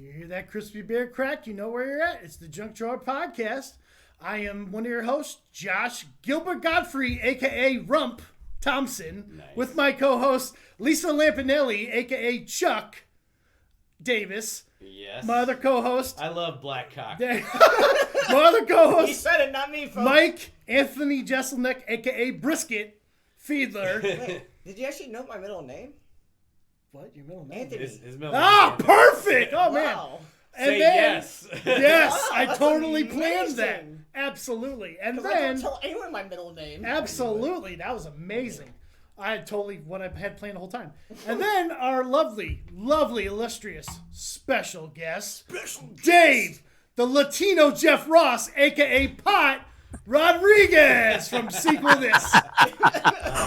You hear that crispy bear crack? You know where you're at. It's the Junk Drawer Podcast. I am one of your hosts, Josh Gilbert Godfrey, a.k.a. Rump Thompson, with my co-host, Lisa Lampanelli, a.k.a. Chuck Davis. Yes. My other co-host. I love black cock. My other co-host. He said it, not me, folks. Mike Anthony Jesselnick, a.k.a. Brisket Fiedler. Wait, did you actually know my middle name? What? Your middle name? Anthony. His middle Ah, name. perfect! Oh, man. Wow. And Say then, yes. Yes, Wow, I that's totally planned that. amazing. Absolutely. And 'Cause I then, don't tell anyone my middle name. absolutely, that was amazing. I had totally what I had planned the whole time. And then our lovely, illustrious special guest, Dave, the Latino Jeff Ross, a.k.a. Pot Rodriguez from Sequel This.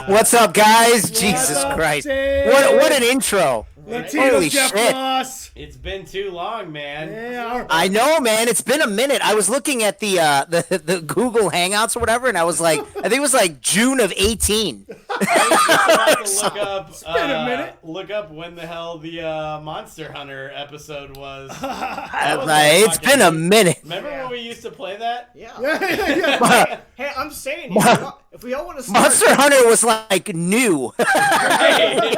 What's up, guys? What's Jesus up, Christ. Dave? What an intro. Latino Holy Jeff shit. Ross. It's been too long, man. Yeah, I know, man. It's been a minute. I was looking at the Google Hangouts or whatever, and I was like, I think it was like June of 18. I used to look up, been a minute. look up when the hell the Monster Hunter episode was. It's been a minute. Remember when we used to play that? Yeah. yeah. Hey, I'm saying, if we all want to start... Monster Hunter was like new. Hey,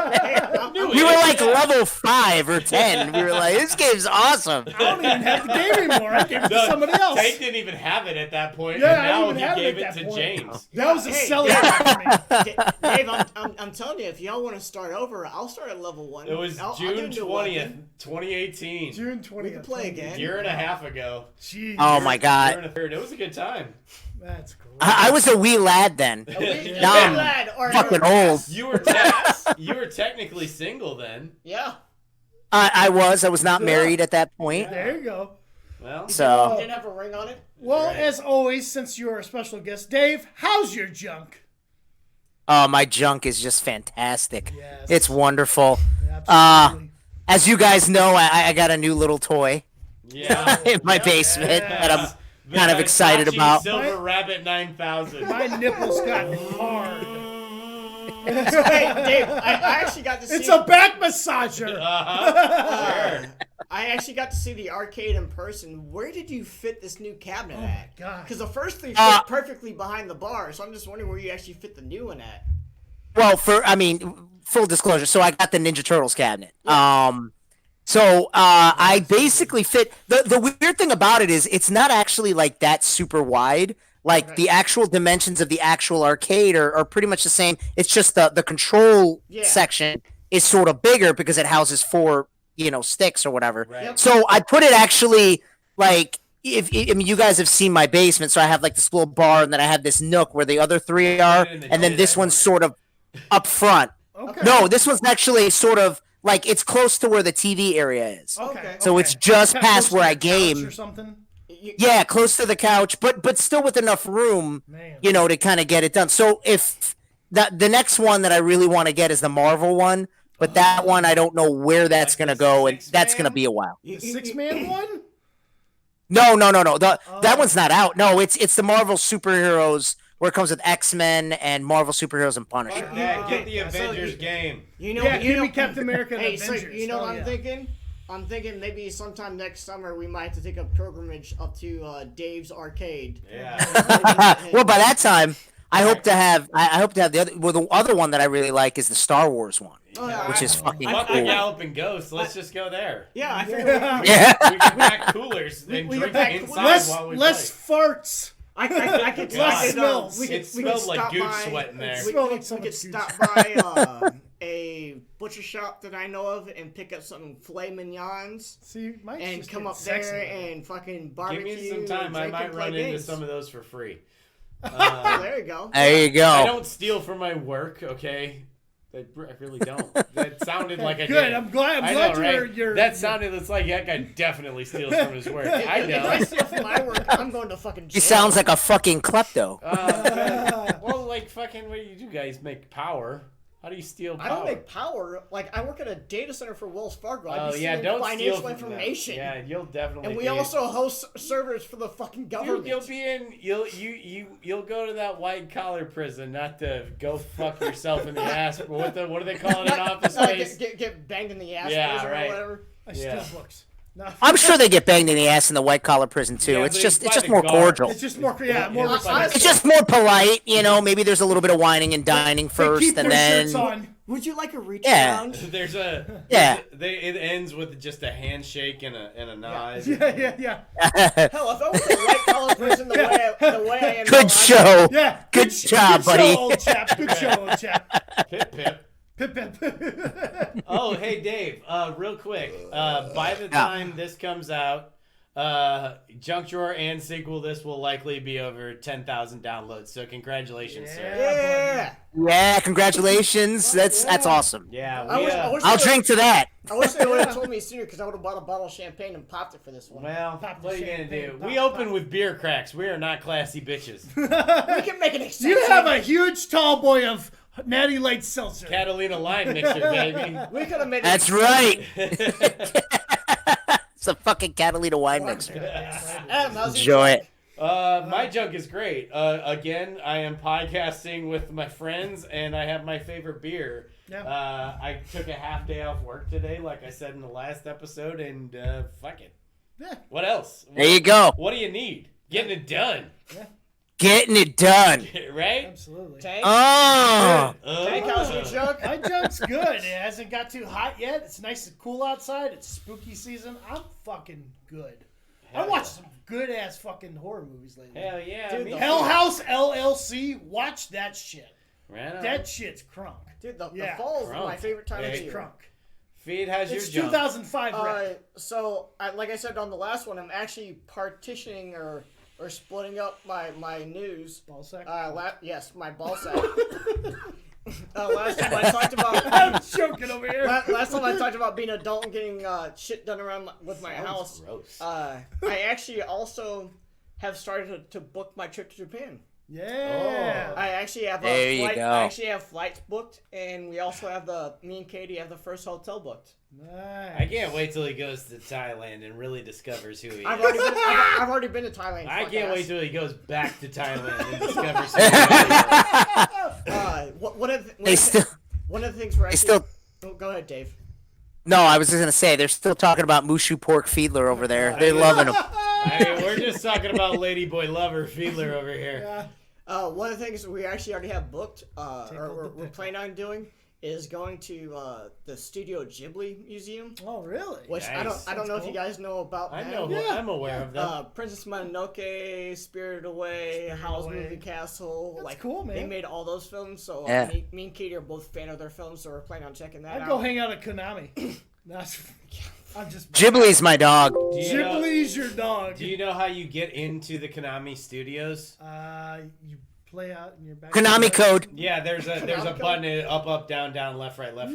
We were like level 5 or 10. We were like, this game's awesome. I don't even have the game anymore. I gave it to somebody else. Tank didn't even have it at that point, Yeah, I and now didn't he have it gave at it that to point. James. That was a Hey, selling Dave. for me. Dave, I'm telling you, if y'all want to start over, I'll start at level 1. It was I'll June do 20th, 2018. June 20th. We can play again. A year and a half ago. Jeez. Oh my Year god. and a third. It was a good time. That's great. I was a wee lad then. Now I'm Lad, or fucking old. You were technically single then. Yeah. I was not married at that point. There you go. Well, So Didn't have a ring on it? Well, Right. as always, since you're a special guest, Dave, how's your junk? my junk is just fantastic. Yes. It's wonderful. Absolutely. As you guys know, I got a new little toy yeah. in my basement that I'm The kind of excited Hitachi about. Silver Rabbit 9000. My nipples got hard. Hey, Dave, I actually got to see... It's a back massager. Sure. I actually got to see the arcade in person. Where did you fit this new cabinet at? God. Because the first three fit perfectly behind the bar, so I'm just wondering where you actually fit the new one at. Well, full disclosure. So I got the Ninja Turtles cabinet. I basically fit. The weird thing about it is it's not actually like that super wide. Like the actual dimensions of the actual arcade are pretty much the same. It's just the control section is sort of bigger because it houses 4 sticks or whatever. Right. So I put it actually like you guys have seen my basement, so I have like this little bar, and then I have this nook where the other 3 are, and then this one's sort of up front. Okay. No, this one's actually sort of like it's close to where the TV area is. Okay. So it's just Kinda past close where to I the couch game. or something. Yeah, close to the couch, but still with enough room, Man. to kind of get it done. So if the next one that I really want to get is the Marvel one, but that one I don't know where that's Like gonna the go, and 6-man? that's gonna be a while. The 6-man one? No. That one's not out. No, it's the Marvel superheroes where it comes with X-Men and Marvel superheroes and Punisher. Yeah, get the Okay, so Avengers you- game. You know, Yeah, you give know, me Captain America and Hey, so Avengers. you know Oh, what I'm yeah. thinking? I'm thinking maybe sometime next summer we might have to take a pilgrimage up to Dave's arcade. Yeah. Well, by that time, I hope to have the other one that I really like is the Star Wars one, which is fucking Fuck the cool. Galloping Ghost. Let's just go there. Yeah, I figured Yeah. We can pack coolers and we drink can pack inside Less while we farts. I could Less smells. we It could smelled like stop goose by- sweat in there. We, Smelled we, like so we much could goose. stop by a butcher shop that I know of and pick up some filet mignons See, Mike's and just come getting up sexy. there and fucking Give barbecue. me some time. I drink, might and play run into games. some of those for free. Oh, there you go. There you I go. don't steal from my work, okay? I really don't. That sounded like I Good. did. I'm glad I know, you're. That sounded it's like that guy definitely steals from his work. I If I know. steal from my work, I'm going to fucking jail. He sounds like a fucking klepto. Well, like fucking, what do you guys make power? How do you steal power? I don't make power. Like, I work at a data center for Wells Fargo. Oh I yeah, stealing don't steal financial from information. Them. Yeah, you'll definitely. And we be also host servers for the fucking government. You'll be in. You'll go to that white collar prison, not to go fuck yourself in the ass. What do they call it in office space? Get banged in the ass Yeah, prison right. or whatever. I steal Yeah. books. No. I'm sure they get banged in the ass in the white collar prison too. Yeah, it's but just by it's just the more guard. cordial. It's just more, more Yeah, respect. It's just more polite, you know. Maybe there's a little bit of whining and dining They first, keep and their then shirts on. Would you like a reach Yeah. around? There's a Yeah. It ends with just a handshake and a nod. Yeah. Hell, if I was a white collar person the way I am, now, good show. Yeah. Good job, good buddy. Show, old chap. Good show, old chap. Pip pip. Pip, pip. Oh, hey Dave. Real quick. By the time this comes out, Junk Drawer and Sequel, this will likely be over 10,000 downloads. So congratulations, sir. Yeah. Yeah, congratulations. That's awesome. Yeah, I wish I'll they drink to that. I wish they would have told me sooner because I would have bought a bottle of champagne and popped it for this one. Well, Pop the what are you gonna champagne, do? pop, We pop. open with beer cracks. We are not classy bitches. We can make an exception. You have a huge tall boy of Natty Light Seltzer. Catalina Lime Mixer, baby. We could have made. That's right. It's a fucking Catalina wine mixer. Adam, how's Enjoy it. My junk is great. Again, I am podcasting with my friends, and I have my favorite beer. Yeah. I took a half day off work today, like I said in the last episode, and fuck it. Yeah. What else? There you go. What do you need? Getting it done, Getting it done. right? Absolutely. Tank? Oh. Tank, how's your junk? My junk's good. It hasn't got too hot yet. It's nice and cool outside. It's spooky season. I'm fucking good. I watched some good ass fucking horror movies lately. Hell yeah, Dude, me the too. Hell House LLC. Watch that shit. Right on. That shit's crunk. Dude, the Yeah. fall is Crunk. my favorite time of Hey, the year. Crunk. Feed, how's It's your junk? 2005 rep. So, like I said on the last one, I'm actually partitioning or splitting up my news. Ball sack. Yes, my ball sack. Last time I talked about. I'm joking over here. Last time I talked about being an adult and getting shit done around with my house. Gross. I actually also have started to book my trip to Japan. Yeah. I actually have There you flight, go. I actually have flights booked, and we also have me and Katie have the first hotel booked. I Nice. can't wait till he goes to Thailand and really discovers who he is. I've already been to Thailand. I fuck can't ass. wait till he goes back to Thailand and discovers who he is. They still. one of the things we're actually. still- Oh, go ahead, Dave. No, I was just gonna say they're still talking about Mushu Pork Fiedler over there. They're loving him. I mean, we're just talking about Ladyboy Lover Fiedler over here. One of the things we actually already have booked, a or look we're at planning on doing, is going to the Studio Ghibli Museum. Oh, really? Which I Nice. don't know That's if you cool. guys know about. I that. know. Yeah. I'm aware of them. Princess Mononoke, Spirited Away, Howl's Away. Moving Castle. That's like cool, man. They made all those films, so Yeah. me and Katie are both fan of their films, so we're planning on checking that I'd out. go hang out at Konami. That's. I'm just. Ghibli's my dog. Do you know- Ghibli's your dog. Do you know how you get into the Konami studios? You play out in your back. Konami code. Yeah, there's a button up, down, down, left, right. That's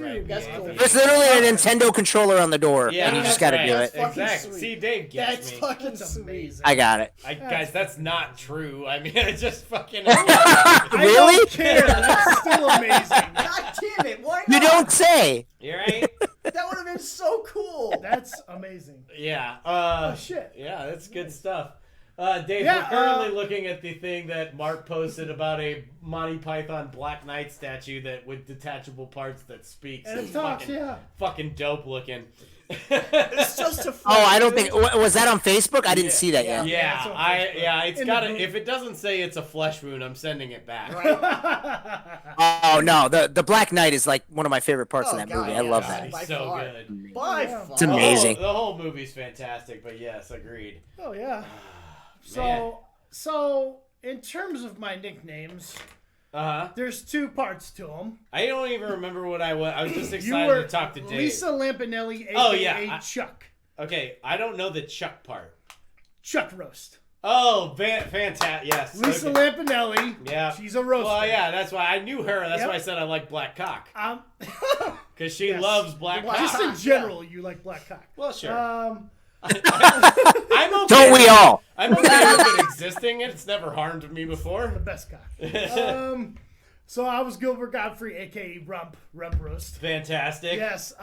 Yeah, cool. yeah. There's literally a Nintendo controller on the door, Yeah, and you just that's gotta right. do it. Fucking Exactly. sweet. See, Dave gets That's me. fucking That's sweet. amazing. I got it. Guys, that's not true. I mean, it's just fucking. I Really? don't care. That's still amazing. God damn it! Why You not? don't say. You're right. That would have been so cool. That's amazing. Yeah. Oh shit. Yeah, that's good stuff. Dave, Yeah, we're currently looking at the thing that Mark posted about a Monty Python Black Knight statue that with detachable parts that speaks. And it It's talks, fucking, yeah. fucking dope looking. It's just a. Oh, I don't think. Was that on Facebook? I didn't see that yet. Yeah, it's on Facebook. it's In got the to. movie. If it doesn't say it's a flesh wound, I'm sending it back. Oh no, the Black Knight is like one of my favorite parts of Oh, that God, movie. I yeah. love God, that. He's By so far. good. By Yeah. far. It's amazing. The whole movie's fantastic, but yes, agreed. Oh yeah. Man. So in terms of my nicknames, Uh huh. there's two parts to them. I don't even remember what I was. I was just You excited were to talk to Dave. Lisa Lampanelli, aka Oh, yeah, Chuck. Okay, I don't know the Chuck part. Chuck roast. Oh, fantastic! Yes. Lisa okay. Lampanelli. Yeah. She's a roaster. Well, yeah, that's why I knew her. That's Yep. why I said I like black cock Um, because she Yes. loves black just cock. in general, you like black cock. Well, sure. Um, I'm okay. Don't we all? I'm okay with it existing. It's never harmed me before. the best cock. So I was Gilbert Godfrey, aka Rump Roast. Fantastic. Yes.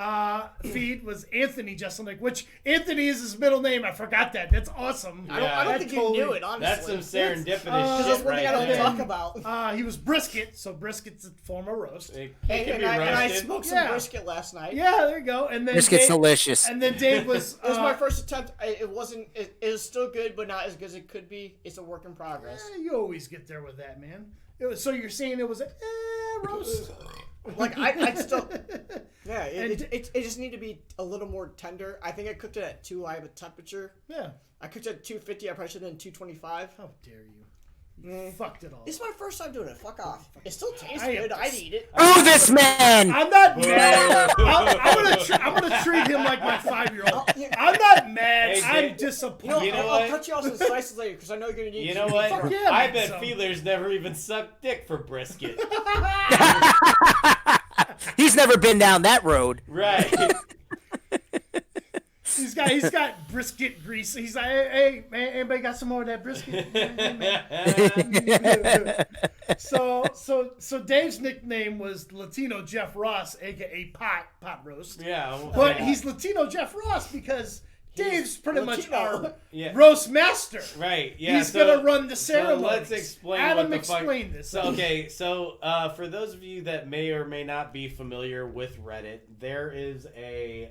Feed was Anthony Jeselnik, which Anthony is his middle name. I forgot that. That's awesome. I don't That think you knew it, honestly. That's some serendipitous Because shit that's one right thing I don't there. talk about. He was Brisket, so Brisket's a form of roast. It And, can be I roasted. smoked some Yeah. brisket last night. Yeah, there you go. And then Brisket's Dave, delicious. And then Dave was. It was my first attempt. It wasn't. It is still good, but not as good as it could be. It's a work in progress. You always get there with that, man. So you're saying it was a roast? Like I still. Yeah, it just need to be a little more tender. I think I cooked it at too high of a temperature. Yeah. I cooked it at 250. I probably should have done 225. How dare you? You fucked it all. This is my first time doing it. Fuck off. It still tastes I am good. I'd eat it. Boo this man! I'm not mad. I'm gonna treat him like my 5-year-old. I'm not mad. Hey, I'm Dave, disappointed. You know I'll what? cut you off some slices later because I know you're gonna need. You know what? Fuck yeah, I man, bet so. Feeler's never even sucked dick for brisket. He's never been down that road. Right. He's got brisket grease. He's like, hey man, anybody got some more of that brisket? Hey, man. So Dave's nickname was Latino Jeff Ross, aka Pot Roast. Yeah. well, But yeah. he's Latino Jeff Ross because Dave's pretty much Latino. our Yeah. roast master. Right. Yeah. He's so- gonna run the So ceremony. let's explain Adam, what the fuck. explain this. So okay, so for those of you that may or may not be familiar with Reddit, there is a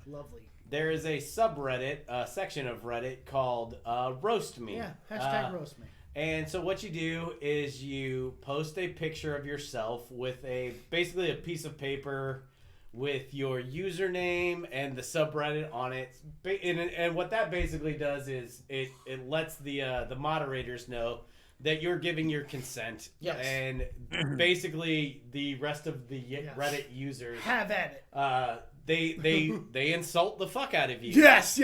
Lovely. subreddit, section of Reddit called Roast Me. Yeah. Hashtag roast me. And so what you do is you post a picture of yourself with basically a piece of paper with your username and the subreddit on it. And what that basically does is it lets the moderators know that you're giving your consent. Yes. And basically the rest of the Reddit users, Have at it. they insult the fuck out of you. Yes.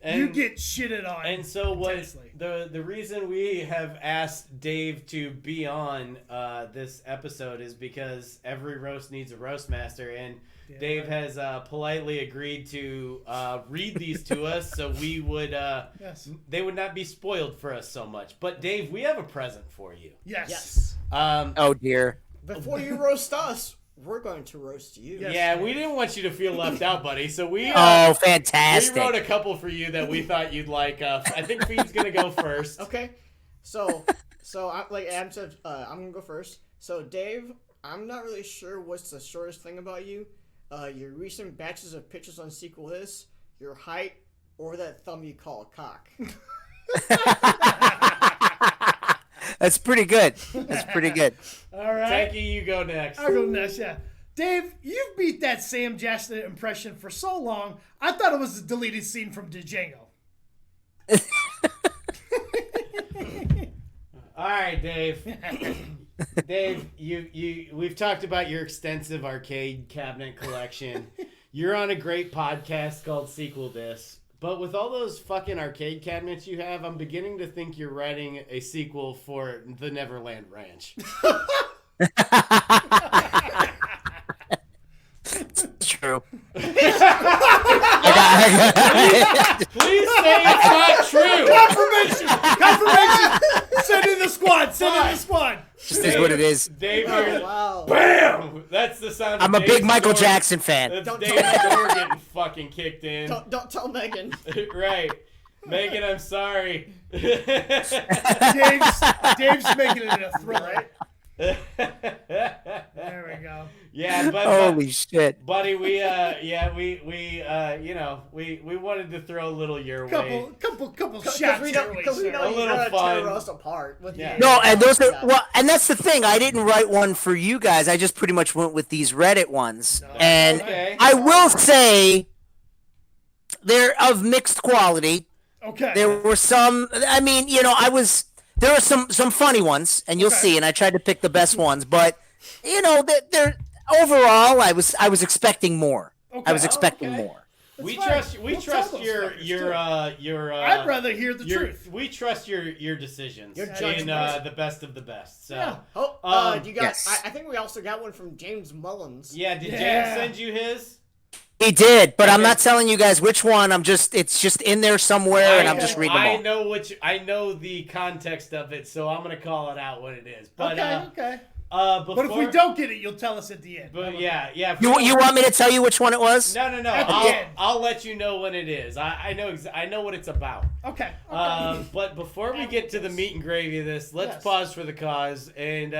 You And- get shitted on. And so what intensely. the reason we have asked Dave to be on this episode is because every roast needs a roast master, and Dave has politely agreed to read these to us, so we would Yes. they would not be spoiled for us so much. But Dave, we have a present for you. Yes. Yes. Oh dear. Before you roast us, we're going to roast you. Yes. Yeah, we didn't want you to feel left out, buddy. So we Oh, we fantastic. wrote a couple for you that we thought you'd like. I think Feed's gonna go first. Okay. So like Adam said, I'm gonna go first. So Dave, I'm not really sure what's the shortest thing about you. Your recent batches of pictures on Sequel This, your height, or that thumb you call a cock. That's pretty good. That's pretty good. All right. Jackie, you go next. I'll go next, yeah. Dave, you've beat that Sam Jackson impression for so long, I thought it was a deleted scene from Django. All right, Dave. Dave, we've talked about your extensive arcade cabinet collection. You're on a great podcast called Sequel This. But with all those fucking arcade cabinets you have, I'm beginning to think you're writing a sequel for The Neverland Ranch. It's true. Please say it's not true. Confirmation! Send in the squad! Send in the squad! Just is what it is. Dave, Oh, you're, wow. bam! That's the sound of I'm a Dave's big Michael door. Jackson fan. That's Don't Dave's tell- door getting fucking kicked in. Don't tell Megan. Right. Megan, I'm sorry. Dave's making it a thriller. There we go. Yeah, but Holy shit. buddy, we wanted to throw a little your way. Couple Because shots we your know, way, cause we sir. know A you're little gonna fun. tear us apart. With Yeah. No, and those are Yeah. well, and that's the thing. I didn't write one for you guys. I just pretty much went with these Reddit ones. And Okay. I will say they're of mixed quality. Okay. There were some. I mean, there are some funny ones, and you'll Okay. see. And I tried to pick the best ones, but they're overall. I was expecting more. I was Okay. expecting Okay. more. We fine. trust We'll trust tell those your fuckers, your too. I'd rather hear the your truth. we trust your decisions Your in judgment. the best of the best. So Yeah. Oh, you got. Yes. I think we also got one from James Mullins. yeah, did Yeah. James send you his? He did, but I'm Okay. not telling you guys which one. It's just in there somewhere, and I'm just reading them I all. know I know the context of it, so I'm gonna call it out what it is. But Okay. Before, But if we don't get it, you'll tell us at the end. But yeah. If You we don't- want me to tell you which one it was? No. At the end. I'll let you know when it is. I know what it's about. Okay. But before we get to the meat and gravy of this, let's Yes. pause for the cause and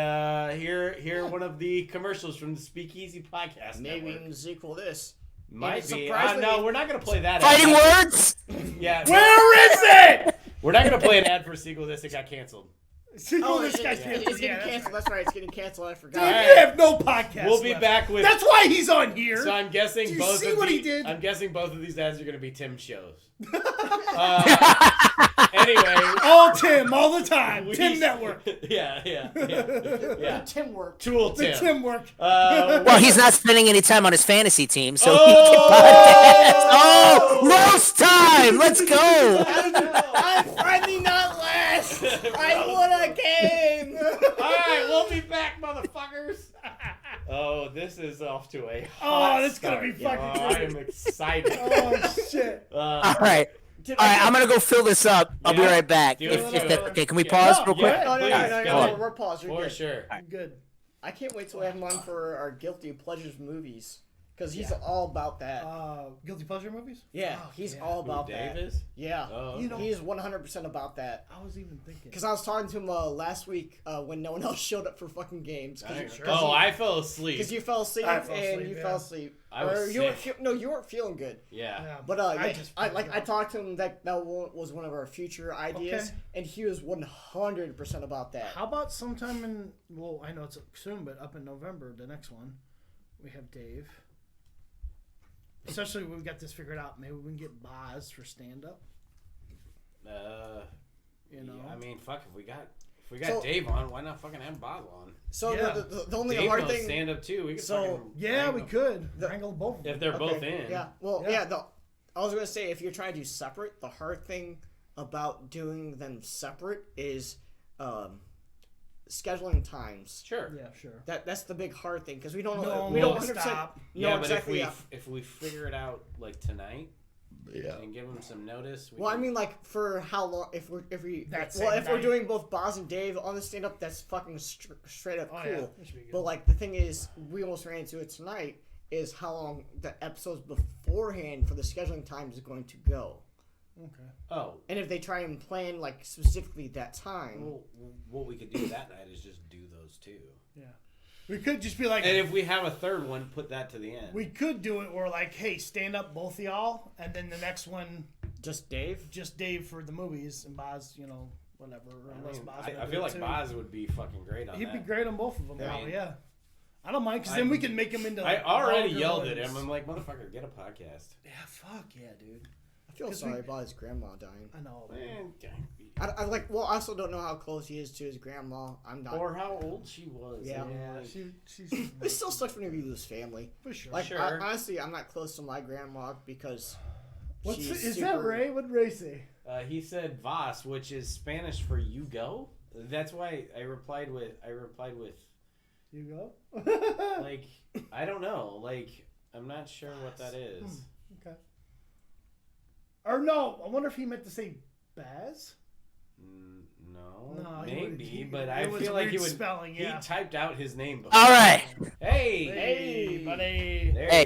hear one of the commercials from the Speakeasy Podcast Maybe Network. sequel this. Might And be. surprisingly- No, we're not gonna play that. Fighting ad. words? Yeah. Where is it? We're not gonna play an ad for a sequel. This it got canceled. Sequel, this it's guy's getting canceled. That's right. It's getting canceled. I forgot. Dude, Alright. we have no podcast. We'll be left. back with. That's why he's on here. So I'm guessing Do you both see of what he the- did? I'm guessing both of these ads are gonna be Tim's shows. Anyway. All Tim, all the time. we- Tim Network. Yeah. Tim work. Tool The Tim. Tim work. Well, he's not spending any time on his fantasy team, so he Oh! can podcast. Oh, roast time! Let's go! I'm finally not last. I won a game. Alright, we'll be back, motherfuckers. Oh, this is off to a Oh, hot that's gonna start. be fucking I great. am excited. Oh, shit. All right. I'm gonna go fill this up. I'll be Yeah. right back. Do If it. that, okay, can we Yeah. pause No, real quick? yeah. No, Please, no. go ahead. We're paused. You're For good. sure. Good. I can't wait till we have him on for our guilty pleasures movies because he's all about that. Guilty pleasure movies? Yeah, Oh, he's yeah. all Who, about Dave that. is? Yeah, Oh, You know- he's 100% about that. I was even thinking. Because I was talking to him last week when no one else showed up for fucking games. I fell asleep. Because you fell asleep I fell and asleep, you yeah. fell asleep. I was you weren't sick. you weren't feeling good. Yeah. Yeah. But I I talked to him that was one of our future ideas, Okay. and he was 100% about that. How about sometime in, well, I know it's soon, but up in November, the next one, we have Dave. Especially when we got this figured out. Maybe we can get Boz for stand up. You know? I mean, fuck, if we got So- Dave on, why not fucking have Bob on? So Yeah. the only Dave hard knows thing. stand up too. We could So, fucking Yeah, we wrangle- could. The- Wrangle both of them. If they're both in. Yeah. Well, Yeah. yeah. I was gonna say if you're trying to do separate, the hard thing about doing them separate is scheduling times. Sure. Yeah, sure. That's the big hard thing because we don't No, we don't no 100% stop. know Yeah, exactly. but if we figure it out like tonight, and give them some notice. Well, I mean, like for how long? If we're That well, same if we're night. doing both Boz and Dave on the stand up, that's fucking straight up Oh, cool. yeah. That should be good. But like the thing is, we almost ran into it tonight. Is how long the episodes beforehand for the scheduling time is going to go, Okay. oh, and if they try and plan like specifically that time. well, what we could do that night is just do those two. Yeah. We could just be like, And if we have a third one, put that to the end. we could do it where like, hey, stand up both of y'all, and then the next one, Just Dave. just Dave for the movies, and Boz, you know, whatever. Or unless Boz I wanna feel do like it too. Boz would be fucking great on He'd that. be great on both of them, Yeah. probably, yeah. I don't mind, because then we can make him into. I Like, already longer yelled at ones. him. I'm like, motherfucker, get a podcast. Yeah, fuck yeah, dude. I feel 'Cause sorry we- about his grandma dying. I know. Man, I like. Well, I also don't know how close he is to his grandma. I'm not. or how old she was. Yeah. and, Yeah, like, she's It still sucks when you lose family. for sure. Like Sure. honestly, I'm not close to my grandma because she's Is that super- Ray? What did Ray say? he said Vas, which is Spanish for "you go." That's why I replied with You go. like I don't know. Like I'm not sure what that is. Okay. Or no, I wonder if he meant to say Baz. No, No, maybe, but it I was feel like he weird would. spelling. Yeah. He typed out his name before. All right. Hey, Hey, buddy. there Hey.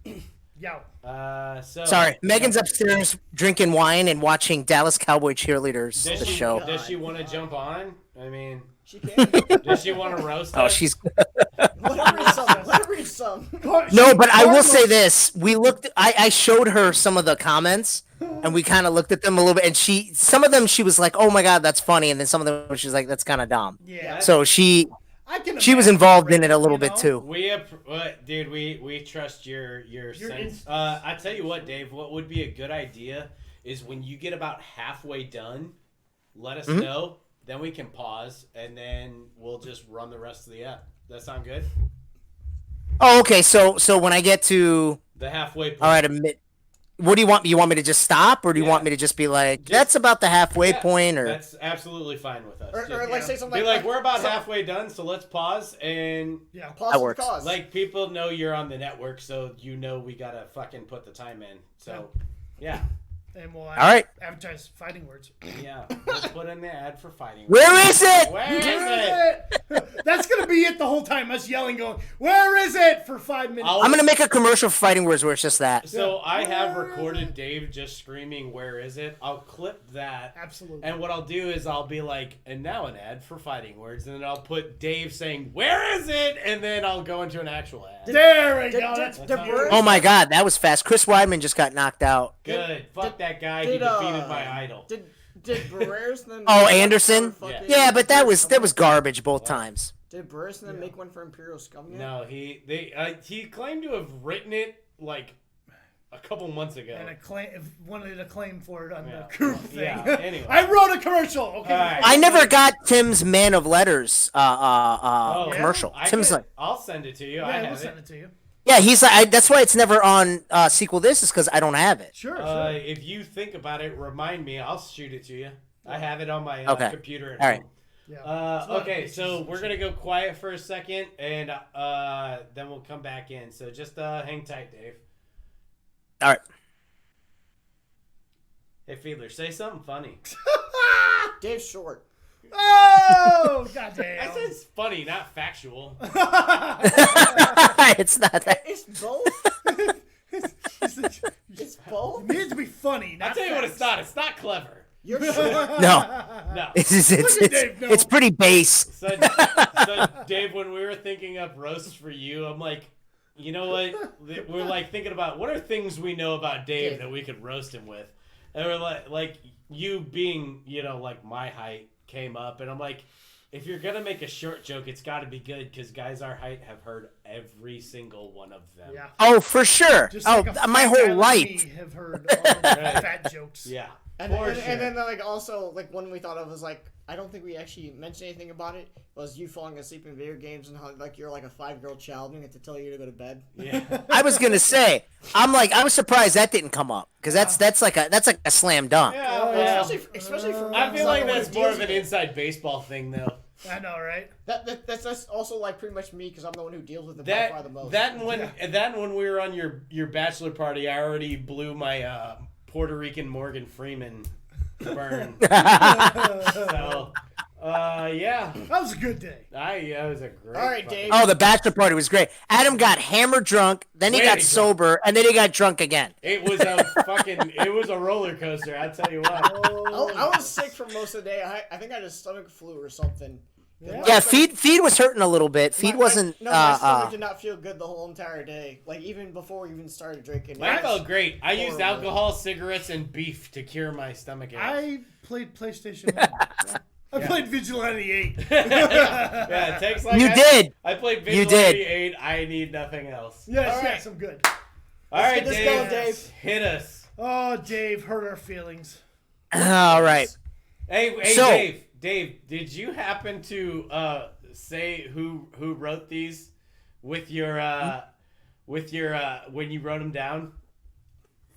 he is. Yo. So Sorry, Megan's upstairs drinking wine and watching Dallas Cowboy cheerleaders. Does The she, show. Does she want to jump on? I mean, she can. does she want to roast Oh, us? she's Let her read some. Let her read some. no, but I will say this: we looked. I showed her some of the comments, and we kind of looked at them a little bit. And some of them, she was like, "Oh my god, that's funny," and then some of them, she was like, "That's kind of dumb." Yeah. So she I can was imagine, involved in it a you little bit know? too. Dude, we trust your sense. instincts. I tell you what, Dave. What would be a good idea is when you get about halfway done, let us know. Then we can pause, and then we'll just run the rest of the app. That sound good? Oh, okay. So when I get to The halfway point. all right, what do you want? You want me to just stop, or do you Yeah. want me to just be like, "That's about the halfway Yeah, point"? Or That's absolutely fine with us. Or Just like say something be like, we're about halfway done, so let's pause and Yeah. pause That for works. cause. like people know you're on the network, so you know we gotta fucking put the time in. So, yeah. And we'll advertise fighting words. Yeah, we'll put in the ad for fighting. Where is it? Where is it? That's gonna be it the whole time. Us yelling, going, "Where is it?" for 5 minutes. I'm gonna make a commercial for fighting words where it's just that. So I have recorded Dave just screaming, "Where is it?" I'll clip that. Absolutely. And what I'll do is I'll be like, and now an ad for fighting words, and then I'll put Dave saying, "Where is it?" and then I'll go into an actual ad. There we go. That's did beautiful. Bruce- Oh my God, that was fast. Chris Weidman just got knocked out. Good. Fuck that guy. He did, defeated my idol. Did Barreras then? Oh, Anderson? Yeah. Yeah, but that was garbage both times. Did Barreras then make one for Imperial Scum yet? No, he claimed to have written it like a couple months ago. And wanted a claim for it on Yeah. the group thing. Yeah, anyway. I wrote a commercial. Okay. All right. I never got Tim's Man of Letters commercial. I Tim's could- like, I'll send it to you. I Yeah, we'll have send it. it to you. yeah, he's like, that's why it's never on Sequel This is because I don't have it. Sure, sure. If you think about it, remind me. I'll shoot it to you. I have it on my Okay. computer at All right. home. Yeah. It's a lot of Okay, pictures so and we're shit. gonna go quiet for a second, and then we'll come back in. So just hang tight, Dave. All right. Hey, Fiedler, say something funny. Dave's short. Oh, goddamn. I said it's funny, not factual. It's not that. It's both. It's It both. needs to be funny. Not I'll tell you what facts. it's not. It's not clever. You're short. No, No. it's pretty base. So, Dave, when we were thinking up roasts for you, I'm like, you know what? We're like thinking about what are things we know about Dave that we could roast him with. And we're like you being, like my height came up, and I'm like, if you're gonna make a short joke, it's got to be good because guys our height have heard every single one of them. Yeah. Oh, for sure. Just Oh, like a my fat whole guy like life. me have heard all the fat jokes. Yeah. And then like also like one we thought of was like I don't think we actually mentioned anything about it was you falling asleep in video games and how like you're like a 5-year-old child and we have to tell you to go to bed. Yeah. I was gonna say, I was surprised that didn't come up because that's like a slam dunk. Yeah. Oh, Well, Especially for I feel like someone that's who more deals of an with it. inside baseball thing, though. I know, right? That's also like pretty much me because I'm the one who deals with it by far the most. That when we were on your bachelor party, I already blew my Puerto Rican Morgan Freeman burn. So, yeah, That was a good day. it was a great. All right, fucking- Dave. Oh, the bachelor party was great. Adam got hammered drunk, then he Way got drunk. sober, and then he got drunk again. It was it was a roller coaster. I tell you what. I was sick for most of the day. I think I had a stomach flu or something. Yeah, feed was hurting a little bit. Feed wasn't. My stomach did not feel good the whole entire day. Like even before we even started drinking. I felt great. I used Horrible. alcohol, cigarettes, and beef to cure my stomach ache. I played PlayStation 1. I played Vigilante 8. Yeah, it takes like You did. I played You Vigilante did. 8. I need nothing else. Yes, All right. yes, I'm good. All right, get this Dave, going, Dave. hit us. Oh, Dave, hurt our feelings. All right. Hey, So- Dave, did you happen to say who wrote these with your when you wrote them down?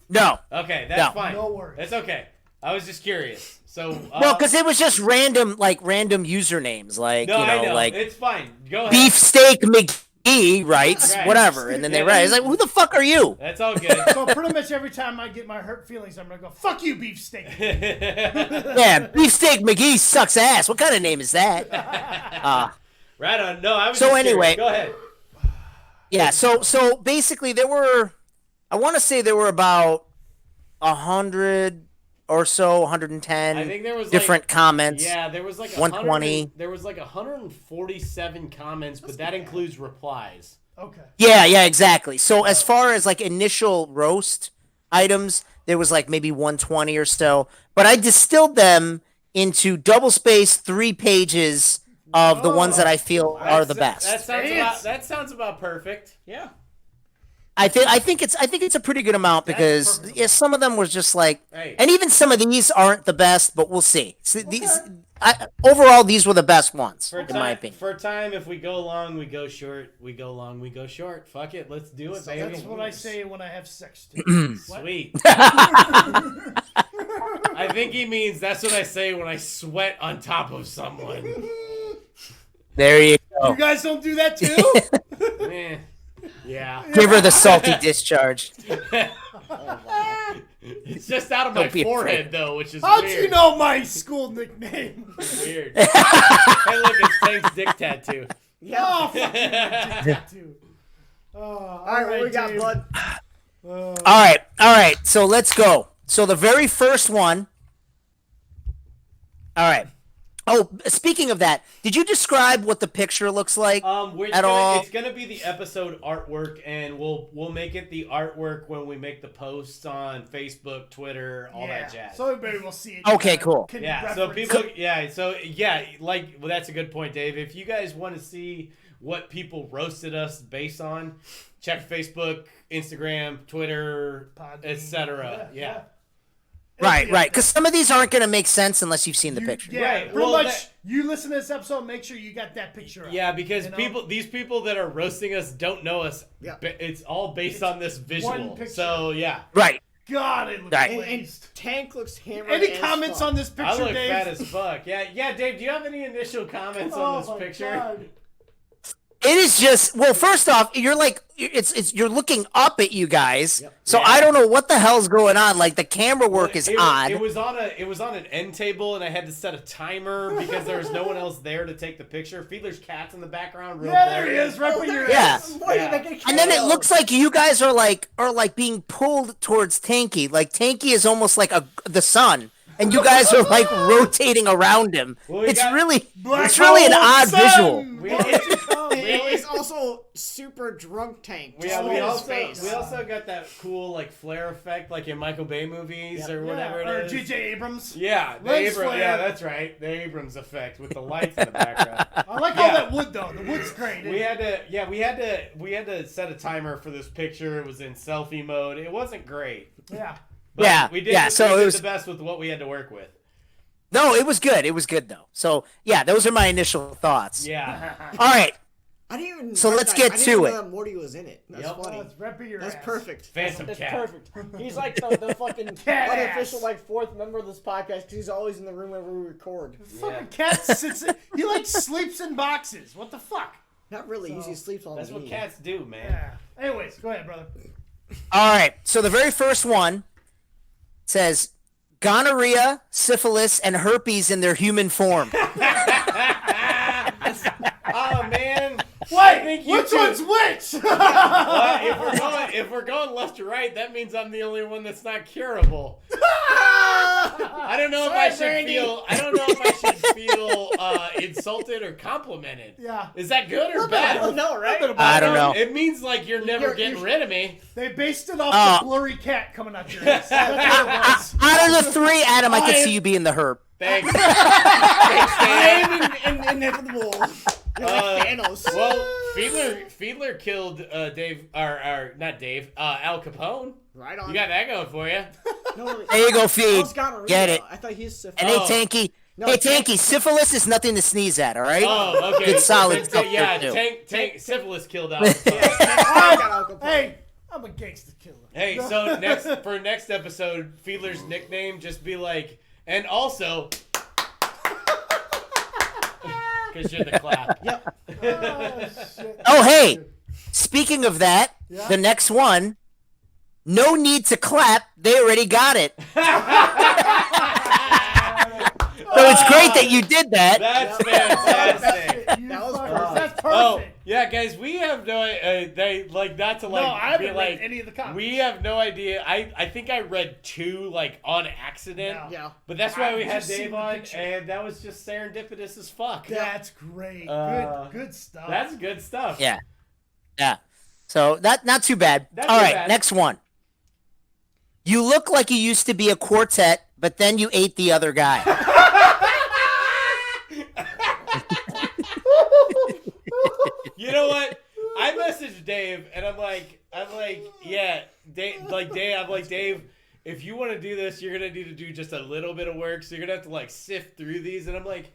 No. Okay, that's No. fine. No worries. That's okay. I was just curious. So Well, because it was just random usernames, like no, I know. like It's fine. Go ahead. Beefsteak McGee writes Right. whatever, and then they Yeah. write. It's like, who the fuck are you? That's all good. So pretty much every time I get my hurt feelings, I'm gonna go, "Fuck you, beefsteak." Yeah, Beefsteak McGee sucks ass. What kind of name is that? Right on. No, I was. So just curious. anyway- Go ahead. Yeah, so basically I want to say there were about 100 or so, 110 I think there was different comments. Yeah, there was like 120. There was like 147 comments, but that includes replies. Okay. Yeah, exactly. So as far as like initial roast items, there was like maybe 120 or so, but I distilled them into double space 3 pages of the ones that I feel are the best. That sounds about perfect. Yeah. I think it's a pretty good amount because perfect. yeah, some of them was just like, Hey. and even some of these aren't the best, but we'll see. So overall, these were the best ones in my opinion. For time, if we go long, we go short. We go long, we go short. Fuck it, let's do it, baby. That's what I say when I have sex too. Sweet. I think he means that's what I say when I sweat on top of someone. There you You go. guys don't do that too? Eh, yeah. Give her the salty discharge. It's just out of my Don't be forehead afraid. though, which is How'd weird. you know my school nickname? Weird. Hey, look, it's Tank's dick tattoo. Yeah. Oh, fuck you, tattoo. All All right, what we got, Dave. bud? All right. So let's go. So the very first one. All right. Oh, speaking of that, did you describe what the picture looks like at all? It's gonna be the episode artwork, and we'll make it the artwork when we make the posts on Facebook, Twitter, all that jazz. So everybody will see it. Okay, cool. Can Yeah, so reference people, it. well, that's a good point, Dave. If you guys want to see what people roasted us based on, check Facebook, Instagram, Twitter, Podbean. etc. Yeah. Right. Because some of these aren't going to make sense unless you've seen the picture. Yeah, Right, pretty well, much. You listen to this episode, make sure you got that picture up. Yeah, because You know? these people that are roasting us don't know us. Yeah. It's all based on this visual. picture. So yeah, Right. God, it looks Right. And glazed. Tank looks hammered. Any as comments fuck. on this I picture, look Dave? fat as fuck. Yeah, Dave. Do you have any initial comments Oh, on this my picture? God. It is just, well, first off, you're like, you're looking up at you guys. Yep. So Yeah. I don't know what the hell's going on. Like the camera work is odd. It was on an end table, and I had to set a timer because there was no one else there to take the picture. Fiedler's cat's in the background. Real Yeah, there blurry. he is, right where your Yeah. ass. Boy, Yeah. you're making a And then it cameo. looks like you guys are like being pulled towards Tanky. Like Tanky is almost like the sun, and you guys are like rotating around him. Well, we It's got- really Black it's really an hole odd sun. visual. It's also super drunk Tank. We Just look at his also face. got that cool like flare effect like in Michael Bay movies or Yeah, whatever or it is. J.J. Abrams. Yeah, the Lens Abrams. flare. Yeah, that's right. The Abrams effect with the lights in the background. I like all that wood though. The wood's great. We had to set a timer for this picture. It was in selfie mode. It wasn't great. Yeah. But Yeah, we did. yeah, so we it did was- the best with what we had to work with. No, it was good. It was good though. So yeah, those are my initial thoughts. Yeah. All right. I didn't even. So let's get I didn't to even it. know that Morty was in it. That's Yep. funny. Oh, it's right by your That's ass. perfect. Phantom That's cat. perfect. He's like the fucking Cat unofficial ass. like fourth member of this podcast because he's always in the room whenever we record. Fucking cat sits. He like sleeps in boxes. What the fuck? Not really. He usually sleeps on That's me. what cats do, man. Yeah. Anyways, go ahead, brother. All right. So the very first one says gonorrhea, syphilis, and herpes in their human form. Oh man. Wait, you which two- one's which? Well, if we're going left to right, that means I'm the only one that's not curable. I don't know if I should feel. I don't know if I should feel insulted or complimented. Yeah. Is that good or I bad? don't know, right? I don't know. It means like you're never getting rid of me. They based it off the blurry cat coming out your ass. That's what it was. Out of the three, Adam, I could see you being the herp. Thanks. Thanks, Dan. I am inevitable. You're like Thanos. Well, Fiedler killed Dave, or not Dave, Al Capone. Right on. You got that going for you. No, There you go, I Feed. was gonorrhea. Get it. I thought he's syphilis. And Oh. hey, Tanky. No, Hey, Tank- Tanky, syphilis is nothing to sneeze at, all right? Oh, okay. Good solid Then, stuff yeah, there, too. tank syphilis killed Al Capone. I got alcohol. Hey, I'm a gangster killer. Hey, so for next episode, Fiedler's nickname just be like, and also, because you're the clap. Yep. Oh, shit. Oh, hey, speaking of that, the next one, no need to clap. They already got it. So it's great that you did that. That's fantastic. You That was fuckers, perfect. That's perfect. Oh, yeah, guys, we have no they like not to like No, I be haven't like read any of the comments. we have no idea. I think I read 2 like on accident. No. Yeah. But that's why I've we had just seen Dave the on, picture. and that was just serendipitous as fuck. That's great. Good stuff. That's good stuff. Yeah. Yeah. So that not too bad. Not All too right, bad. next one. You look like you used to be a quartet, but then you ate the other guy. You know what? I messaged Dave, and I'm like, yeah, Dave, Dave, if you want to do this, you're gonna need to do just a little bit of work. So you're gonna have to like sift through these. And I'm like,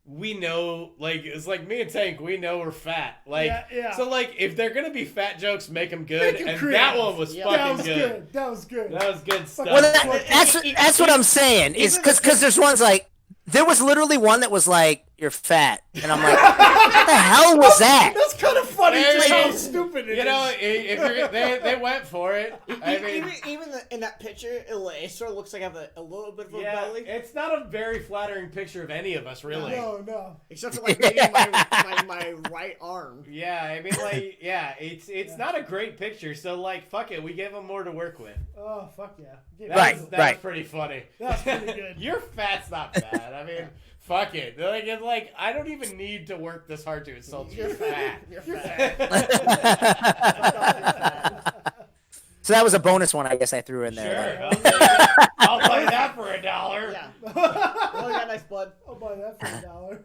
we know, like it's like me and Tank, we know we're fat. Like, Yeah. so like if they're gonna be fat jokes, make them good. Make 'em And creative. that one was Yeah. fucking That was good. good. That was good. That was good stuff. Well, that's what I'm saying is because there's ones like there was literally one that was like you're fat. And I'm like, what the hell was that? That's kind of funny. There Just you how go. stupid it You know, is. if you're, they went for it. I mean, even in that picture, it sort of looks like I have a little bit of a yeah, belly. it's not a very flattering picture of any of us, really. No. Except for like maybe my right arm. Yeah, I mean, like, yeah, it's not a great picture. So, like, fuck it, we gave him more to work with. Oh, fuck yeah. That's pretty funny. That's pretty good. Your fat's not bad. I mean, fuck it. Like, it's like I don't even need to work this hard to insult you. You're fat. You're fat. So that was a bonus one, I guess I threw in Sure, there. I'll buy that for $1. Yeah. Oh, you got nice blood. I'll buy that for $1.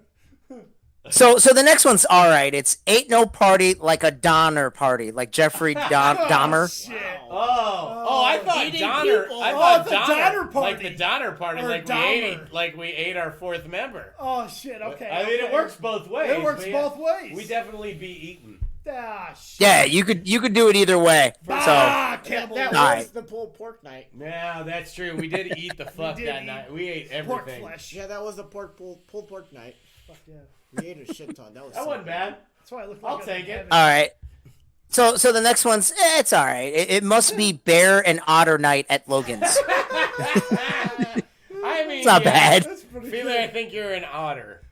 So the next one's all right. It's Ain't No Party Like a Donner Party, like Jeffrey Dahmer. Shit. Oh, I thought Eating Donner. people. I thought the Donner, Donner Party. like the Donner Party, Or like we ate our fourth member. Oh, shit. Okay. I mean, it works both ways. It works but yeah, both ways. We definitely be eaten. Ah, shit. Yeah, you could do it either way. So Ah, That cannibalism. was Alright. the pulled pork night. Yeah, that's true. We did eat the fuck did that eat night. We ate Pork everything. flesh. Yeah, that was the pulled pork night. Fuck yeah. We ate a shit ton. That was That so wasn't good. bad. That's why I look like I'll I'm take in it. heaven. all right. So the next one's it's all right. It must be Bear and Otter Night at Logan's. I mean, It's not bad. That's pretty Feeling, I good. think you're an otter.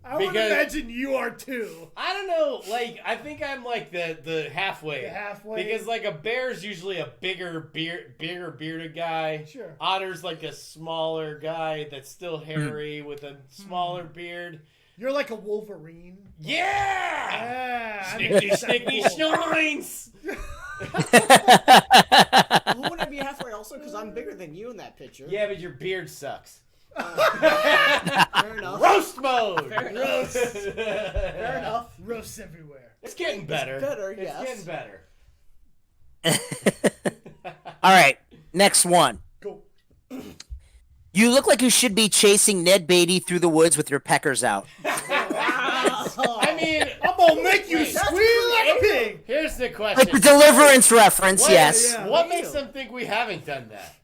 I would because- imagine you are too. I don't know. Like, I think I'm like the halfway. The halfway. Because like a bear's usually a bigger bearded guy. Sure. Otter's like a smaller guy that's still hairy with a smaller beard. You're like a Wolverine. Yeah. Yeah. Snickety snickety schnurlines. Wouldn't I be halfway also? Because I'm bigger than you in that picture. Yeah, but your beard sucks. Fair enough. Roast mode. Fair enough. Fair enough. Roasts everywhere. It's getting better. better, It's yes. getting better. All right, next one. Go. You look like you should be chasing Ned Beatty through the woods with your peckers out. I mean, I'm gonna make you Wait, squeal like a pig. here's the Like question. the Deliverance reference, What- yes. yeah. What makes them think we haven't done that?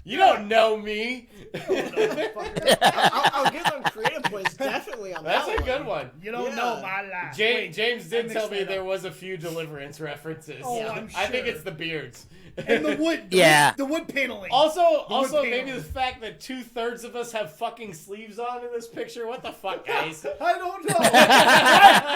You don't know me. I'll give them creative points definitely on That's that a good one. You don't Yeah. know my life. James did mixed tell me that there up. was a few Deliverance references. Oh, I'm I think sure. it's the beards. And the wood. Yeah. The wood paneling. Also, wood maybe panel. the fact that 2/3 of us have fucking sleeves on in this picture. What the fuck, guys? I don't know.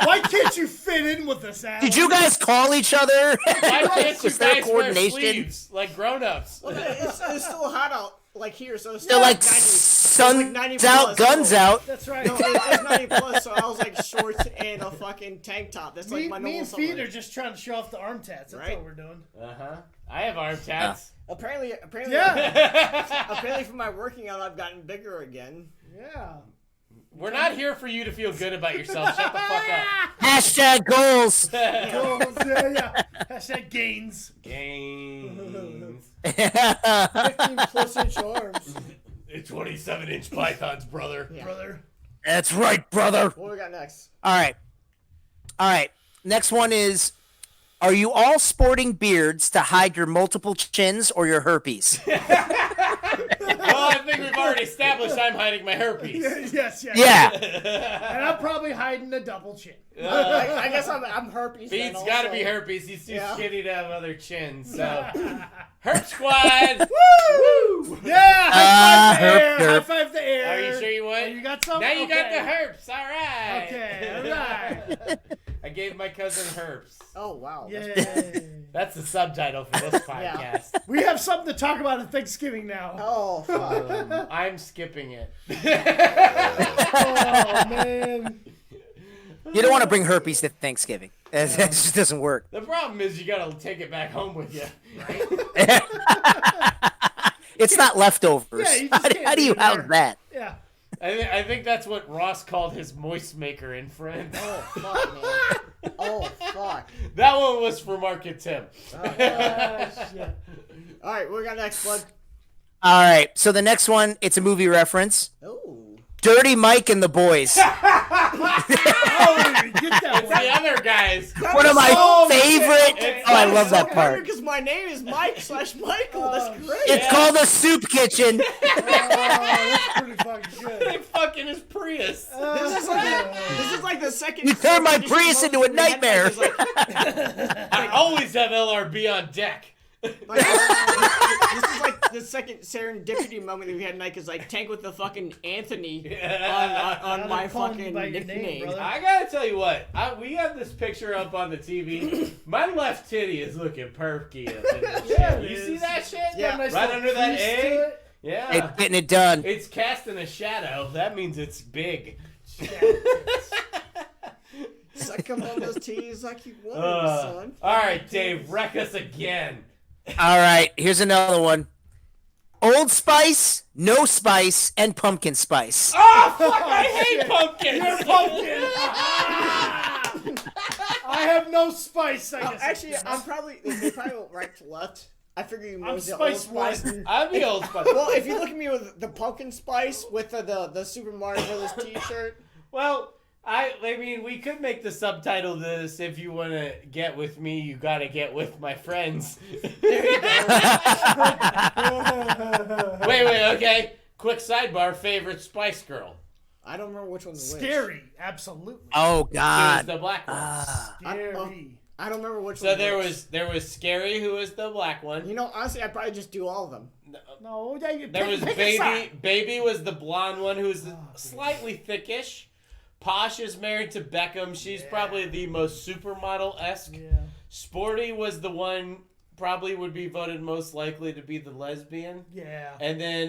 why can't you fit in with us, Adam? Did you guys call each other? Why can't you Was there guys wear coordination? sleeves like grown-ups? It's still hot out like here, so it's They're still like 90. suns 90 out, plus, guns so- out. That's right. No, it's 90 plus, so I was like shorts and a fucking tank top. That's like me, my me normal and Feet summer. are just trying to show off the arm tats. That's Right? what we're doing. Uh-huh. I have arm tats. Apparently, Yeah. apparently from my working out, I've gotten bigger again. Yeah. We're not here for you to feel good about yourself. Shut the fuck Hashtag goals. up. Goals, yeah. Hashtag gains. Gains. 15 plus inch arms. It's 27-inch pythons, brother. Yeah. Brother. That's right, brother. What we got next? All right. Next one is, are you all sporting beards to hide your multiple chins or your herpes? Well, I think we've already established I'm hiding my herpes. Yes. Yeah. And I'm probably hiding a double chin. I guess I'm herpes. then Feet's got to also. be herpes. He's too Yeah. skinny to have other chins. So, Herp Squad. Woo! Yeah. High five the herp, air. herp. High five the air. Are you sure you want? Oh, you got some? Now you got the Okay. herps. All right. Okay. All right. I gave my cousin herps. Oh wow. Yay. That's the subtitle for this podcast. We have something to talk about at Thanksgiving now. Oh fuck. I'm skipping it. Oh, man. You don't want to bring herpes to Thanksgiving. That just doesn't work. The problem is you gotta take it back home with you. It's not leftovers. Yeah, you just can't How do you leave it house there. that? Yeah. I think that's what Ross called his moist maker in Friends. Oh fuck, man. Oh fuck. That one was for Mark and Tim. All right, what we got next, bud? All right. So the next one, it's a movie reference. Oh. Dirty Mike and the Boys. Oh, you get that It's one. the other guys. One of my Oh, favorite shit. I love that part. Because my name is Mike/Michael. That's great. It's called a soup kitchen. Oh, that's pretty fucking good. They fucking his Prius. This is like the second. You turned my edition Prius moment into a we had, nightmare. like, I always have LRB on deck. Like, this is like the second serendipity moment that we had tonight, because like Tank with the fucking Anthony on my calling you fucking by your name, nickname. brother. I gotta tell you what, we have this picture up on the TV. My left titty is looking perky up in this Yeah, shit. it You is. see that shit? Yeah. Got a nice Right little under that crease A? to it. Yeah. It's getting it done. It's casting a shadow. That means it's big. Suck him on those tees like you wanted, son. All right, Dave, wreck us again. All right, here's another one. Old Spice, no spice, and pumpkin spice. Oh, fuck, I hate pumpkins. You're pumpkin. I have no spice. I guess. Actually, I'm probably they probably went right to left. I figure you I'm moved the Old Spice Spice. One. I'd be Old Spice. Well, if you look at me with the pumpkin spice with the Super Mario Brothers T-shirt, Well, I mean, we could make the subtitle to this, if you want to get with me, you got to get with my friends. Wait, okay. Quick sidebar, favorite Spice Girl. I don't remember which one. Scary, absolutely. Oh It was God. the black one. Scary. I don't remember which So one. there was Scary, who was the black one. You know, honestly, I'd probably just do all of them. No, yeah, you There was pick a Baby. side. Baby was the blonde one, who's slightly thickish. Posh is married to Beckham. She's probably the most supermodel-esque. Yeah. Sporty was the one, probably would be voted most likely to be the lesbian. Yeah. And then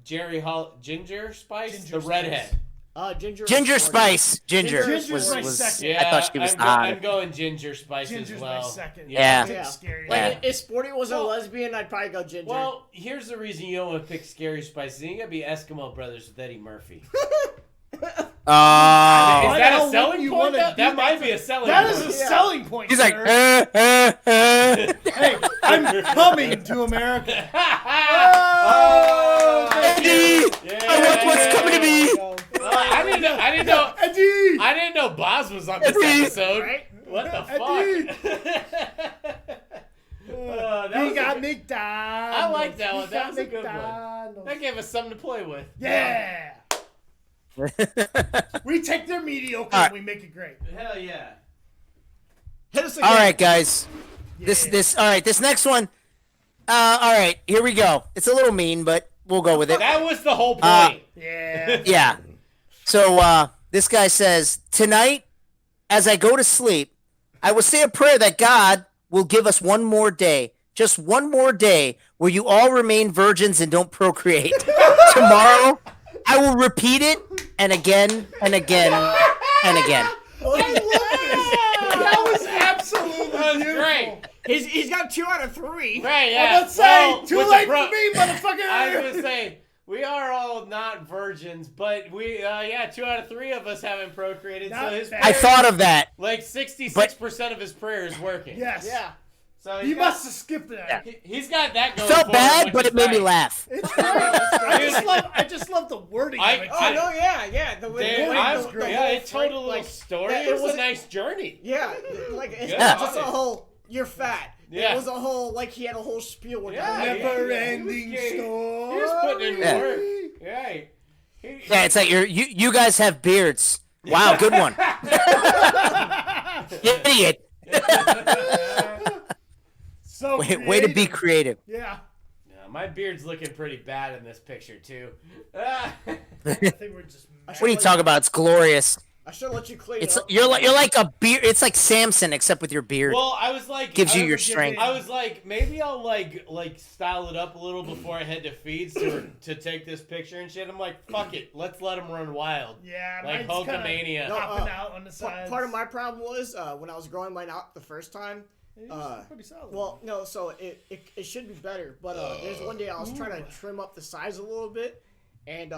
Ginger Spice, Ginger the redhead. Spice. Ginger. Ginger was 40. Spice. Ginger Ginger's was. my was second. Yeah, I thought she was I'm hot. going Ginger Spice Ginger's as my well. second. Yeah. Pick Yeah. Scary. Yeah. If Sporty was a Well- lesbian, I'd probably go Ginger. Well, here's the reason you don't want to pick Scary Spice. You gotta be Eskimo Brothers with Eddie Murphy. Oh. Is Why the that hell a selling wouldn't you point? wanna That, do that might that? be a selling That point. is a Yeah. selling point. He's like, sir. Hey, I'm coming to America. Oh, Eddie, yeah. I want what's coming to me. I didn't know. Eddie. I didn't know Boz was on this Eddie. episode. Right? What the Eddie. fuck? That We was got a- McDonald's. I like that one. We That got was a good one. McDonald's. That gave us something to play with. Yeah. We take their mediocre All right. and we make it great. Hell yeah. Hit us again. All right, guys. Yeah. All right, this next one. All right, here we go. It's a little mean, but we'll go with it. That was the whole point. Yeah. Yeah. So this guy says, tonight, as I go to sleep, I will say a prayer that God will give us one more day, just one more day, where you all remain virgins and don't procreate. Tomorrow, I will repeat it, and again, and again, and again. That was absolutely That was beautiful. great. He's got 2 out of 3. Right, yeah. Let's say, too with the late pro- for me, motherfucker. I was gonna say we are all not virgins, but we 2 out of 3 of us haven't procreated. Not so his bad. I prayer- thought of that. like 66% of his prayer is working. Yes. Yeah. So You must have skipped that. He's got that going. Felt for him, bad, which but is it made me nice. laugh. It's great. I just love the wording I- of it. Oh no, yeah. The way Damn, the I'm, whole yeah, it frame, told a little like, story. yeah, It was a wasn't- nice journey. Yeah, like it's Good not on just a it. whole. You're fat. Yeah. It was a whole like he had a whole spiel with Yeah, that. Never yeah. ending He was getting- story. He was putting in Yeah. work. Right. Yeah, it's like you guys have beards. Wow, good one. Idiot. So Way to be creative. Yeah. Yeah, my beard's looking pretty bad in this picture too. I think we're just. What are you talking about? It's glorious. I should let you clean It's it up. you're like a beard. It's like Samson, except with your beard. Well, I was like, Gives you I your was- strength. I was like, maybe I'll like style it up a little before I head to feeds to take this picture and shit. I'm like, fuck it, let's let him run wild. Yeah, Like mine's kinda Hulkamania. No, popping out on the sides. Part of my problem was when I was growing mine out the first time. It was pretty solid. Well, no, so it should be better. But there's one day I was trying to trim up the size a little bit, and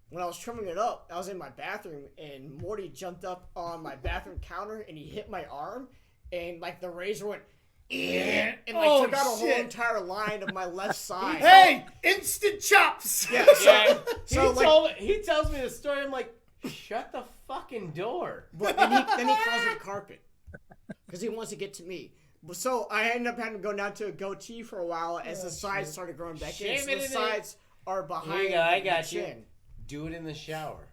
when I was trimming it up, I was in my bathroom, and Morty jumped up on my bathroom counter, and he hit my arm, and like the razor went, and like Oh, took out a whole shit. entire line of my left side. Hey, instant chops. Yeah, Yeah, So, he tells me the story. I'm like, shut the fucking door. But then he calls it carpet because he wants to get to me. So I ended up having to go down to a goatee for a while as the sides started growing back in. So the sides are behind Here you go, I the got you. chin. Do it in the shower.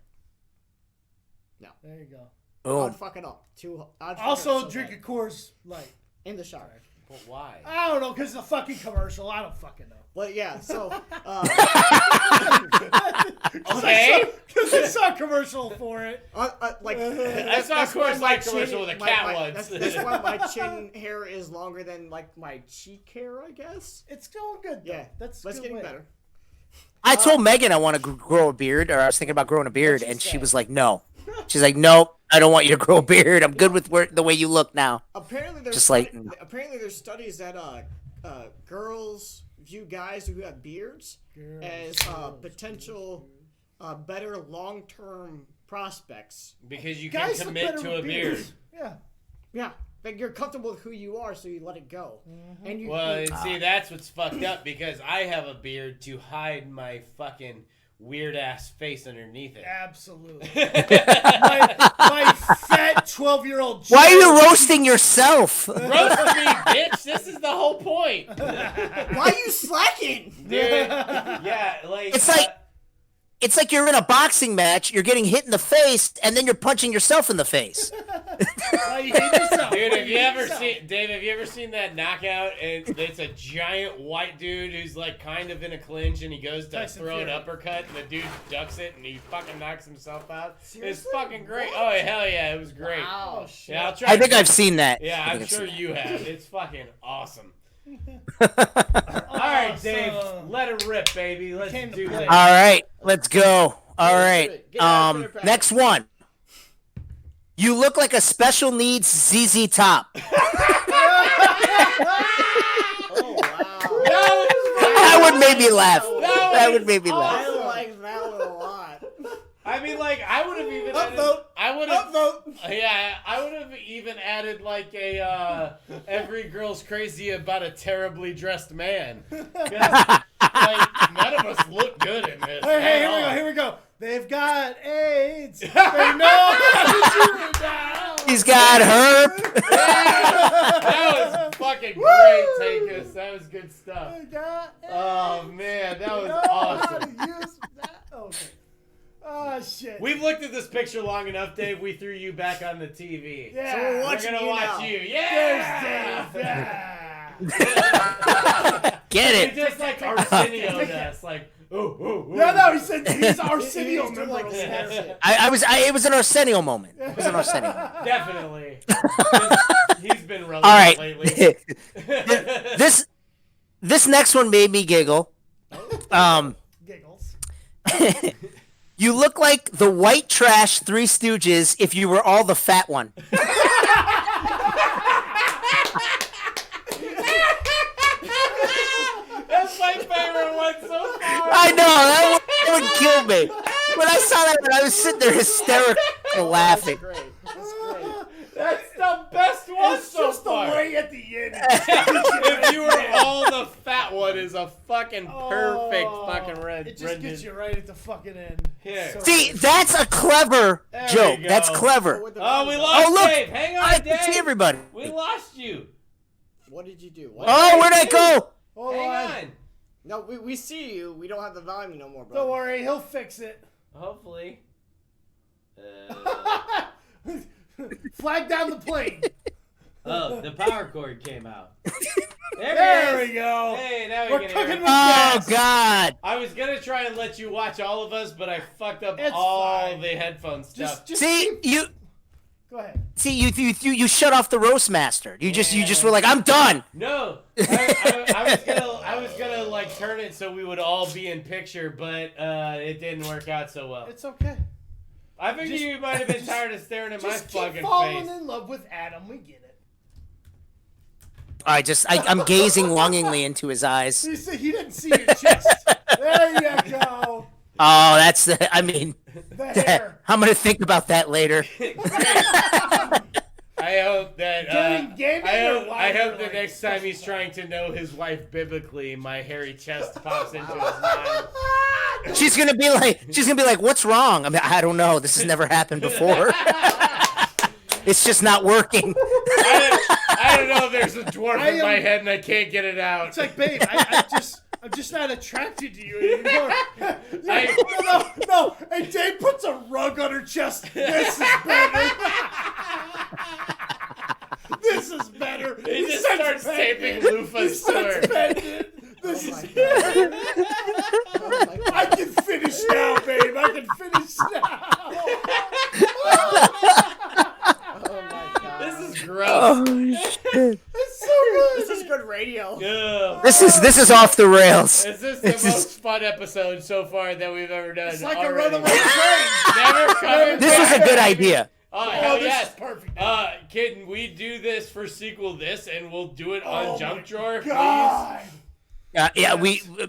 There you go. Boom. I'd fuck it up. I'd fuck it Also, up so drink bad. a Coors Light. In the shower. But why? I don't know, because it's a fucking commercial. I don't fucking know. But yeah, so Okay. Because I saw a commercial for it. like I saw a that's why Coors my Light chin- commercial with a my- cat my- once. That's why my chin hair is longer than like my cheek hair, I guess. It's going good, though. Yeah, That's but it's good getting way. better. I told Megan I want to grow a beard, or I was thinking about growing a beard, What'd she and she say? was like, "No." She's like, "Nope, I don't want you to grow a beard. I'm good with the way you look now." Apparently, there's Just like- apparently there's studies that girls view guys who have beards as potential better long-term prospects. Because you can Guys look commit better to a with beard. beards. Yeah. Yeah, like you're comfortable with who you are, so you let it go. And you, Well, you- and see, that's what's fucked up because I have a beard to hide my fucking weird ass face underneath it. Absolutely. my fat 12-year-old. Why are you roasting yourself? Roast me, bitch! This is the whole point, dude. why are you slacking? Yeah, like It's like you're in a boxing match, you're getting hit in the face, and then you're punching yourself in the face. Why you hate yourself? dude, Why have you hate ever yourself? seen Dave? Have you ever seen that knockout? And it's a giant white dude who's like kind of in a clinch, and he goes to Tyson throw an Fury. uppercut, and the dude ducks it, and he fucking knocks himself out. It's Seriously? fucking great. What? Oh hell yeah, it was great. Wow. shit. Yeah, I'll try. I think I've seen that. Yeah, I think I'm I've sure seen you have. It's fucking awesome. that. All right, Awesome. Dave, let it rip, baby. Let's came to do play. this. All right, let's go. All Get right. it, get out of the practice. Next one. You look like a special needs ZZ Top. Oh wow. That would make me laugh. That would make me I laugh. like that one a lot. I mean, like, I would have even added, Upvote. I would have, Upvote. yeah, I would have even added like a every girl's crazy about a terribly dressed man. 'Cause, like, none of us look good in this. Hey, at all. here we go. They've got AIDS. They know how to do it now. He's got herp. That was fucking great, Tankus. That was good stuff. They got AIDS. Oh man, that They was know how awesome. to use that. Okay. Oh shit. We've looked at this picture long enough, Dave. We threw you back on the TV. Yeah. So we're We're watching gonna you watch now. you. There's Yeah. Dave. Yeah. Get He it. just like Arsenio does, like oh. No, he said he's Arsenio He's doing member. like over this there. shit. It was an Arsenio moment. It was an Arsenio moment. Definitely. He's been relevant All right. lately. This next one made me giggle. Giggles. You look like the white trash Three Stooges if you were all the fat one. That's my favorite one so far. I know that would kill me. When I saw that, I was sitting there hysterical laughing. Great. That's great. That's the best one It's so just the far. way at the end. If you were all the fat one is a fucking perfect Oh, fucking red. It just gets you right at the fucking end. Here. So- See, that's a clever There joke. we That's go. clever. With the Oh, we bottom. lost Oh, look. Dave. Hang on, I Dave. can see everybody. We lost you. What did you do? Oh, where'd I go? Hold Hang on. on. No, we see you. We don't have the volume no more, bro. Don't worry, he'll fix it. Hopefully. Flag down the plane. Oh, the power cord came out. There it we is. go. Hey, now We're we can hear cooking it. with Oh, gas. God. I was gonna try and let you watch all of us, but I fucked up It's all fine. the headphone stuff. Just See, keep- Go ahead. you shut off the roast master. You just were like, I'm done. No, I was gonna like turn it so we would all be in picture, but it didn't work out so well. It's okay. I figured just- you might have been tired of staring at my Just keep fucking falling face. in love with Adam. We get it. I'm gazing longingly into his eyes. He didn't see your chest. There you go. Oh, that's I mean, The hair. I'm gonna think about that later. I hope that During gaming or I while hope you're, the like, next time he's trying to know his wife biblically, my hairy chest pops into his mind. She's gonna be like, what's wrong? I mean, I don't know. This has never happened before. It's just not working. I don't know if there's there's a dwarf in my head and I can't get it out. It's like, babe, I'm just not attracted to you anymore. No. And Dave puts a rug on her chest. This is better. This is better. He just starts taping loofahs to her. This is better. I can finish now, babe. I can finish now. Oh my god. This is gross. Oh shit! It's so good. This is good radio. Ugh. This is off the rails. Is this the most fun episode so far that we've ever done? It's like already? a runaway train. Never coming This was a good idea. Oh, hell this yes. is perfect. Can we do this for sequel this and we'll do it on Junk Drawer, please? God. Yeah,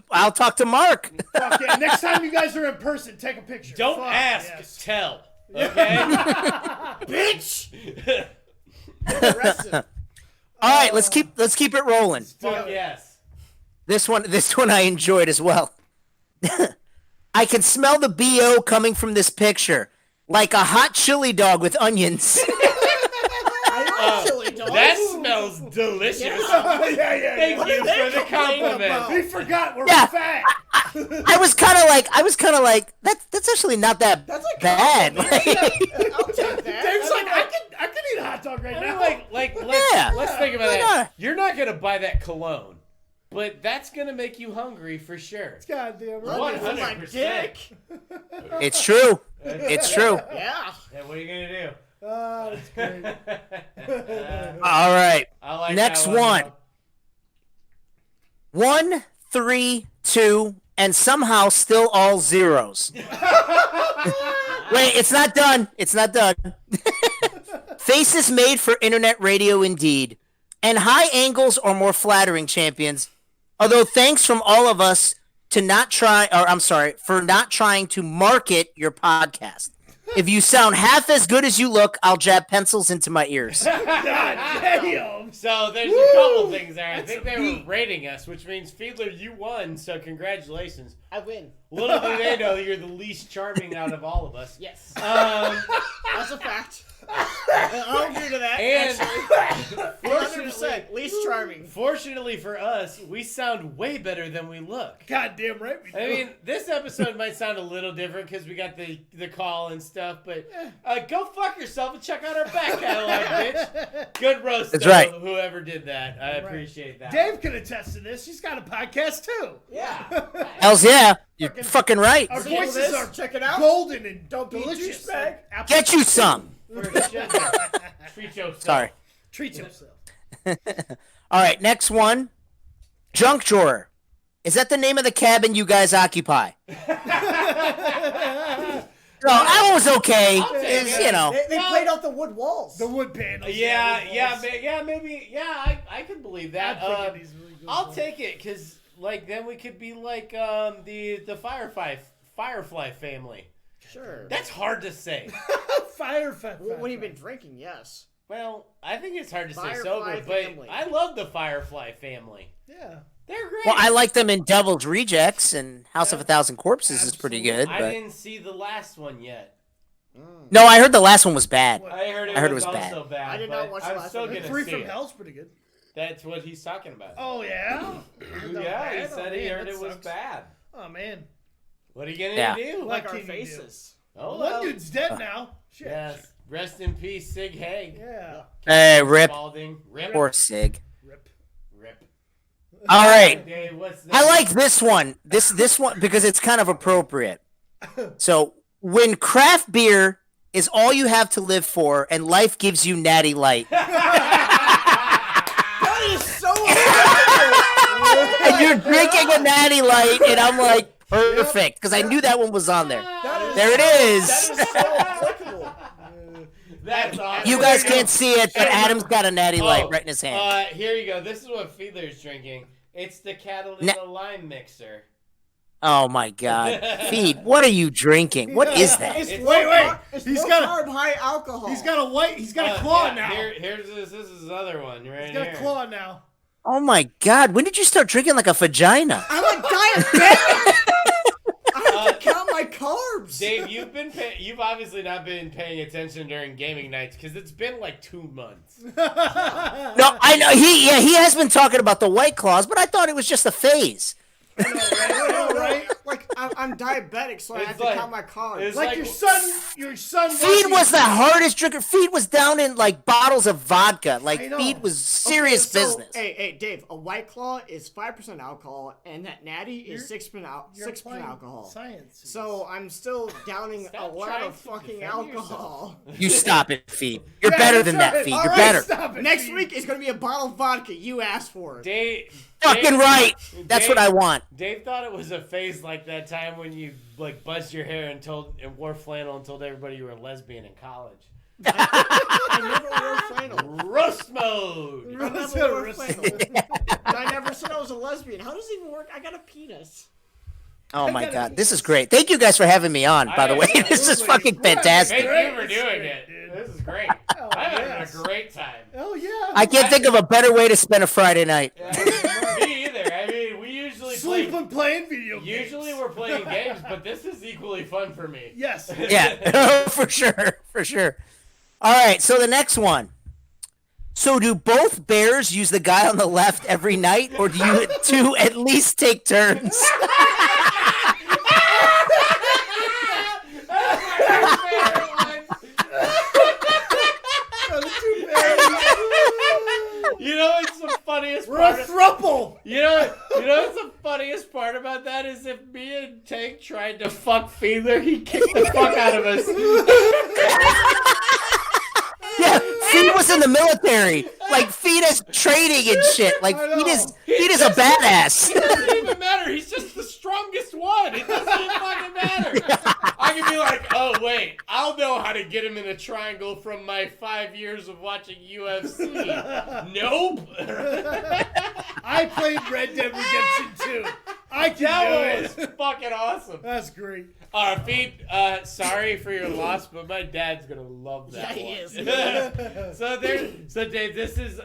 I'll talk to Mark. Fuck yeah. Next time you guys are in person, take a picture. Don't Fuck ask, yes. tell. Okay? Bitch! Arrested. All right, let's keep it rolling. Fuck yes. This one I enjoyed as well. I can smell the BO coming from this picture, like a hot chili dog with onions. I like chili dogs. That smells delicious. yeah. Thank you for the compliment. We forgot we're Yeah. fat. I was kind of like that's actually not that That's like bad. I'll take that. Dave's like, I could eat a hot dog right I mean, now. let's think about Why that. not? You're not gonna buy that cologne, but that's gonna make you hungry for sure. Goddamn Rub right. it with my 100%. dick. It's true. It's true. Yeah. Yeah, what are you gonna do? That's great. All right. I like Next that one. 1, 3, 2, and somehow still all zeros. Wait, it's not done. It's not done. Faces made for internet radio indeed. And high angles are more flattering, champions. Although thanks from all of us for not trying to market your podcast. If you sound half as good as you look, I'll jab pencils into my ears. Damn. So there's a couple things there. I think they were rating us, which means Fiedler, you won. So congratulations. I win. Little do they know you're the least charming out of all of us. Yes. That's a fact. I'll agree to that. And actually. 100% least charming. Fortunately for us, we sound way better than we look. Goddamn right we do. I mean, this episode might sound a little different because we got the call and stuff, but go fuck yourself and check out our back catalog, bitch. Good roast, That's though, right. whoever did that. I appreciate that. Dave can attest to this. He's got a podcast too. Yeah. Hells yeah. You're fucking right. Our See voices this? are Check it out. golden and Don't be a delicious. douchebag. Get you some. Treat yourself. Sorry. Treat yourself. All right, next one. Junk Drawer. Is that the name of the cabin you guys occupy? No, that one was okay. It's, you know. They played out the wood walls. The wood panels. Maybe. Yeah, I could believe that. I'm thinking these really good I'll ones. take it because, like, then we could be like the Firefly family. Sure. That's hard to say. Firefly. When you've been drinking, yes. Well, I think it's hard to say Firefly sober, family. but I love the Firefly family. Yeah. They're great. Well, I like them in Devil's Rejects, and House of a Thousand Corpses is pretty good. I But didn't see the last one yet. no, I heard the last one was bad. I heard it was also bad. I did not but watch the I'm last still one. gonna Free see from it. Hell's pretty good. That's what he's talking about. Oh yeah. Yeah, he bad? said Oh, he man, heard that it was sucks. bad. Oh man. What are you gonna Yeah. do? Like What our can you do? faces. Oh, One well. dude's dead now. Shit. Yes. Rest in peace, Sig Haig. Yeah. Hey, rip. Spalding. Rip. Poor Sig. Rip. Rip. All right. Dave, what's I next? like this one. This one because it's kind of appropriate. So, when craft beer is all you have to live for and life gives you Natty Light. That is so And you're drinking a Natty Light and I'm like, perfect, because I knew that one was on there. There it is. That is so applicable. That's awesome. You guys can't see it, but Adam's got a Natty Oh, Light right in his hand. Here you go. This is what Fiedler's drinking. It's the Catalina lime mixer. Oh my God. Feed, what are you drinking? What is that? It's It's- low wait. carb- It's He's low got a- carb, high alcohol. He's got a white. He's got a claw now. Here's this is his other one right He's got here. a claw now. Oh my God. When did you start drinking like a vagina? I'm a diabetic. I have to count my carbs. Dave, you've obviously not been paying attention during gaming nights because it's been like 2 months. No, I know he has been talking about the White Claws, but I thought it was just a phase. Right? Like I'm diabetic, so I have to count my carbs. it's Like your son. Feed was the hardest drinker. Feed was down in like bottles of vodka. Like I know. Feed was serious Okay, so, business. Hey, Dave, a White Claw is 5% alcohol, and that Natty is 6% You're 6% applying alcohol. Science. So I'm still downing Stop a lot trying of to fucking defend alcohol. You stop it, Feed. You're Yeah, better that's than that, right. Feed. All You're right, better. stop it, Next Feed. week is gonna be a bottle of vodka. You asked for it. Dave, Fucking right. That's what I want. Dave thought it was a phase like that time when you like buzzed your hair and wore flannel and told everybody you were a lesbian in college. I never wore flannel. Roast mode. I never wore flannel. And I never said I was a lesbian. How does it even work? I got a penis. Oh my God, this is great. Thank you guys for having me on. By the way, this is fucking fantastic. Thank you for Great. doing Great, it. dude. This is great. Oh, I'm having yes. a great time. Oh yeah. I can't think of a better way to spend a Friday night. Me either. I mean, we usually Sleep play. when playing video games. Usually we're playing games, but this is equally fun for me. Yes. Yeah, for sure. All right, so the next one. So do both bears use the guy on the left every night, or do you two at least take turns? You know what's the funniest We're a part? throuple. You know what's the funniest part about that is if me and Tank tried to fuck Fiedler, he'd kick the fuck out of us. Yeah, Feed was in the military. Like Feed is training and shit. Like Feed is a badass. It doesn't even matter. He's just the strongest one. It doesn't even fucking matter. I can be like, oh wait, I'll know how to get him in a triangle from my 5 years of watching UFC. Nope. I played Red Dead Redemption 2. I can do That was it. fucking awesome. That's great. Feed, sorry for your loss, but my dad's gonna love that Yeah, he one. is. So Dave, this is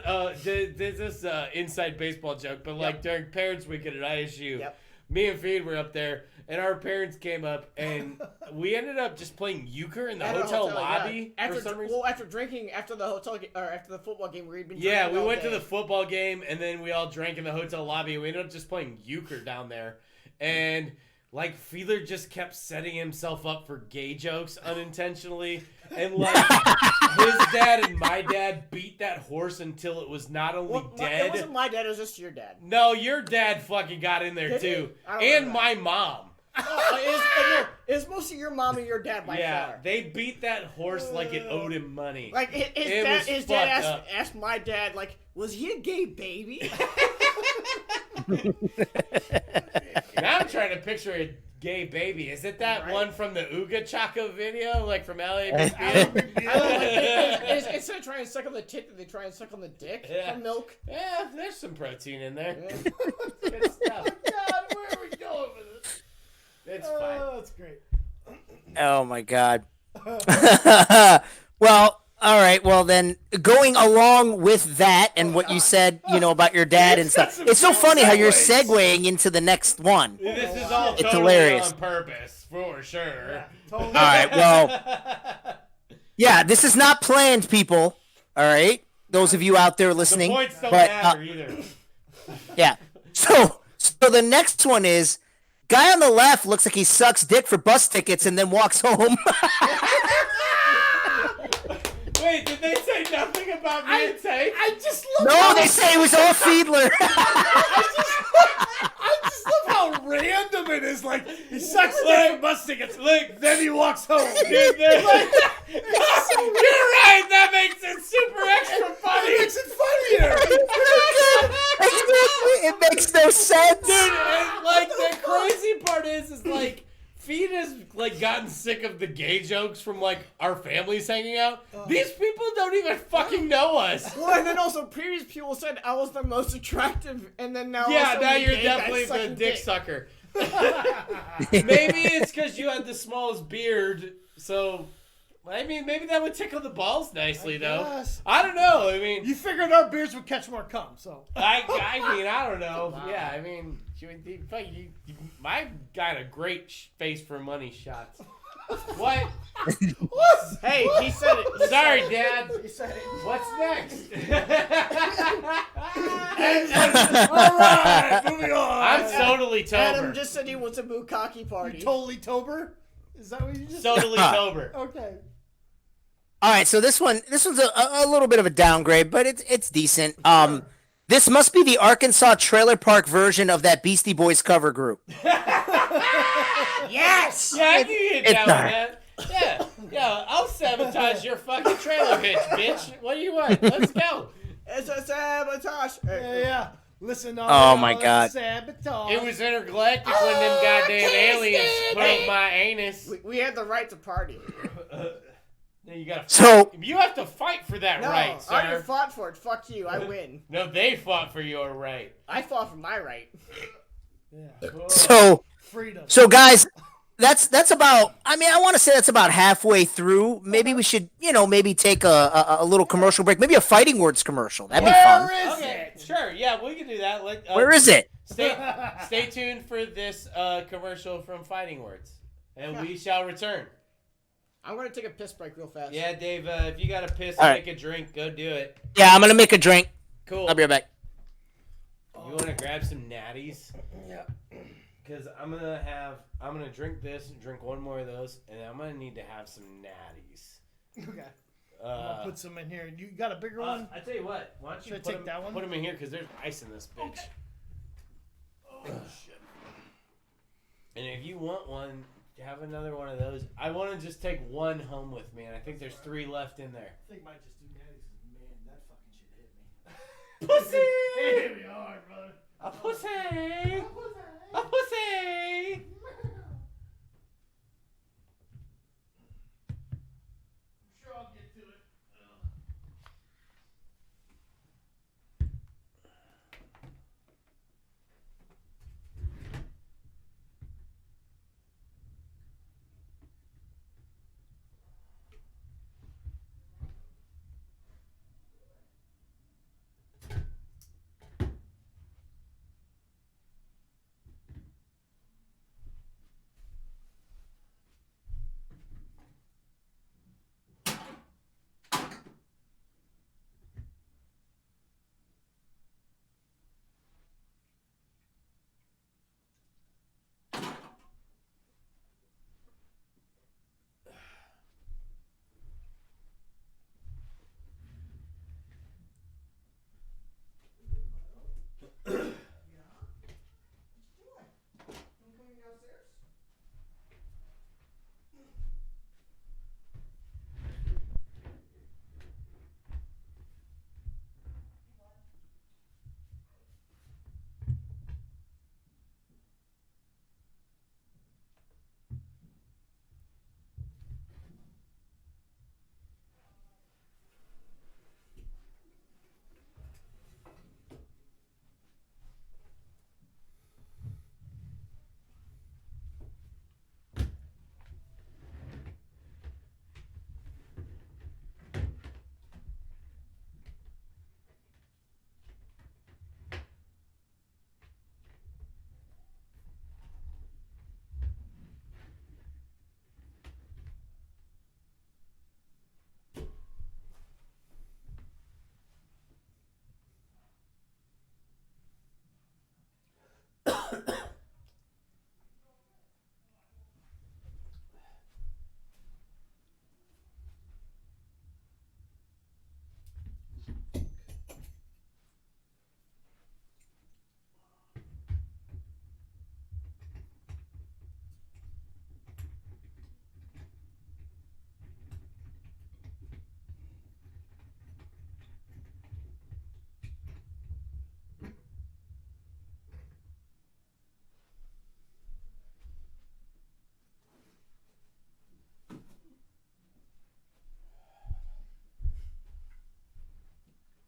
inside baseball joke, but like during Parents Weekend at ISU, Yep. me and Feed were up there, and our parents came up, and we ended up just playing euchre in the At a hotel yeah. lobby for some reason. After drinking after the hotel or after the football game, we'd been Yeah, drinking we all went to day. the football game, and then we all drank in the hotel lobby, and we ended up just playing euchre down there. And, like, Fiedler just kept setting himself up for gay jokes unintentionally. And, like, his dad and my dad beat that horse until it was not only Well, dead. It wasn't my dad, it was just your dad. No, your dad fucking got in there, Did he? too. I don't And remember my mom. It was mostly your mom and your dad by Yeah, far. they beat that horse like it owed him money. Like It was his dad fucked up. asked my dad, like, was he a gay baby? Now I'm trying to picture a gay baby. Is it that Right. one from the Ooga Chaka video, like from LA? Instead of trying to suck on the tit, they try and suck on the dick Yeah. for milk. Yeah, there's some protein in there. Yeah. Good stuff. God, where are we going with this? It's fine. Oh, that's great. Oh my God. Well, all right. Well, then going along with that and what you said, about your dad and stuff. It's so funny how you're segueing into the next one. This is all It's totally hilarious. on purpose, for sure. Totally. All right. Well, yeah, this is not planned, people. All right. Those of you out there The listening. points don't but, matter either. yeah. So the next one is guy on the left looks like he sucks dick for bus tickets and then walks home. Wait, did they say nothing about me and Tank? I just love No, they say it was all Fiedler. I just love how random it is. Like, he sucks dick for bus tickets. Look, Then he walks home. dude, you're right. That makes it super extra It funny. makes it funnier. Exactly. It makes no sense. Dude, and like the crazy part is like Feed has like gotten sick of the gay jokes from like our families hanging out. These people don't even fucking know us. Well, and then also previous people said I was the most attractive, and then now Yeah, also now the you're gay guy definitely the sucking dick sucker. Maybe it's because you had the smallest beard, so I mean, maybe that would tickle the balls nicely, though. guess. I don't know. I mean, You figured our beers would catch more cum, so. I mean, I don't know. Yeah, I mean, I got a great face for money shots. What? Hey, he said it. Sorry, Dad. He said it. What's next? All right, moving on. I'm totally Adam Tober. just said he wants a bukkake party. You totally Tober? Is that what you just Totally Tober. Okay. All right, so this one's a little bit of a downgrade, but it's decent. This must be the Arkansas Trailer Park version of that Beastie Boys cover group. Yes. Yeah, I can get It's down with not. that. Yeah, I'll sabotage your fucking trailer hitch, bitch. What do you want? Let's go. It's a sabotage. Yeah. Listen on Oh, my God. Sabotage. It was intergalactic when them goddamn aliens broke my anus. We had the right to party. Then you gotta. So You have to fight for that No, right, I already sir. fought for it. Fuck you. I win. No, they fought for your right. I fought for my right. Yeah. Freedom. so guys, that's about. I mean, I want to say that's about halfway through. Maybe we should, maybe take a little commercial break. Maybe a Fighting Words commercial. That'd be fun. Where is Okay, it? sure. Yeah, we can do that. Where is it? Stay tuned for this commercial from Fighting Words, and we shall return. I'm gonna take a piss break real fast. Yeah, Dave. If you got to piss All and right. make a drink, go do it. Yeah, I'm gonna make a drink. Cool. I'll be right back. You want to grab some natties? Yeah. Because I'm gonna drink this, drink one more of those, and I'm gonna need to have some natties. Okay. I'll put some in here. You got a bigger one? I tell you what. Why don't you Should I put take them, that one? Put them in here because there's ice in this bitch. Okay. Oh shit. And if you want one, have another one of those. I want to just take one home with me, and I think there's 3 left in there. I think I might just do natties. Man, that fucking shit hit me. Pussy! It hit me hard, brother. A pussy! A pussy! Sure, I'll get to it.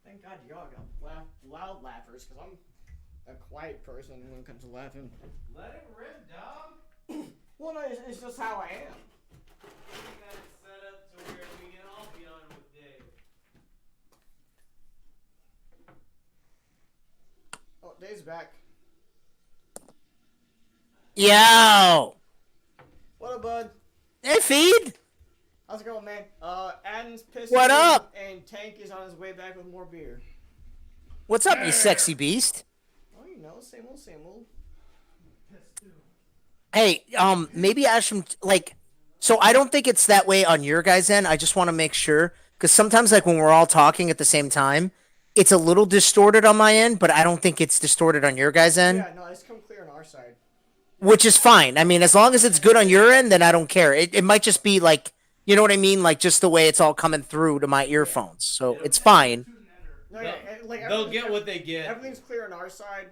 Thank God y'all got loud laughers, because I'm a quiet person when it comes to laughing. Let it rip, dog. Well, no, it's just how I am. You got it set up to Dave's back. Yo. What up, bud? Hey, Feed. How's it going, man? Adam's pissed. What up? And Tank is on his way back with more beer. What's up, you sexy beast? Oh, you know, same old, same old. Hey, maybe Asham, like, so I don't think it's that way on your guys' end. I just want to make sure, because sometimes, like, when we're all talking at the same time, it's a little distorted on my end, but I don't think it's distorted on your guys' end. Yeah, no, it's come clear on our side. Which is fine. I mean, as long as it's good on your end, then I don't care. It might just be like, you know what I mean? Like, just the way it's all coming through to my earphones. So it's fine. No, yeah, like They'll get what they get. Everything's clear on our side.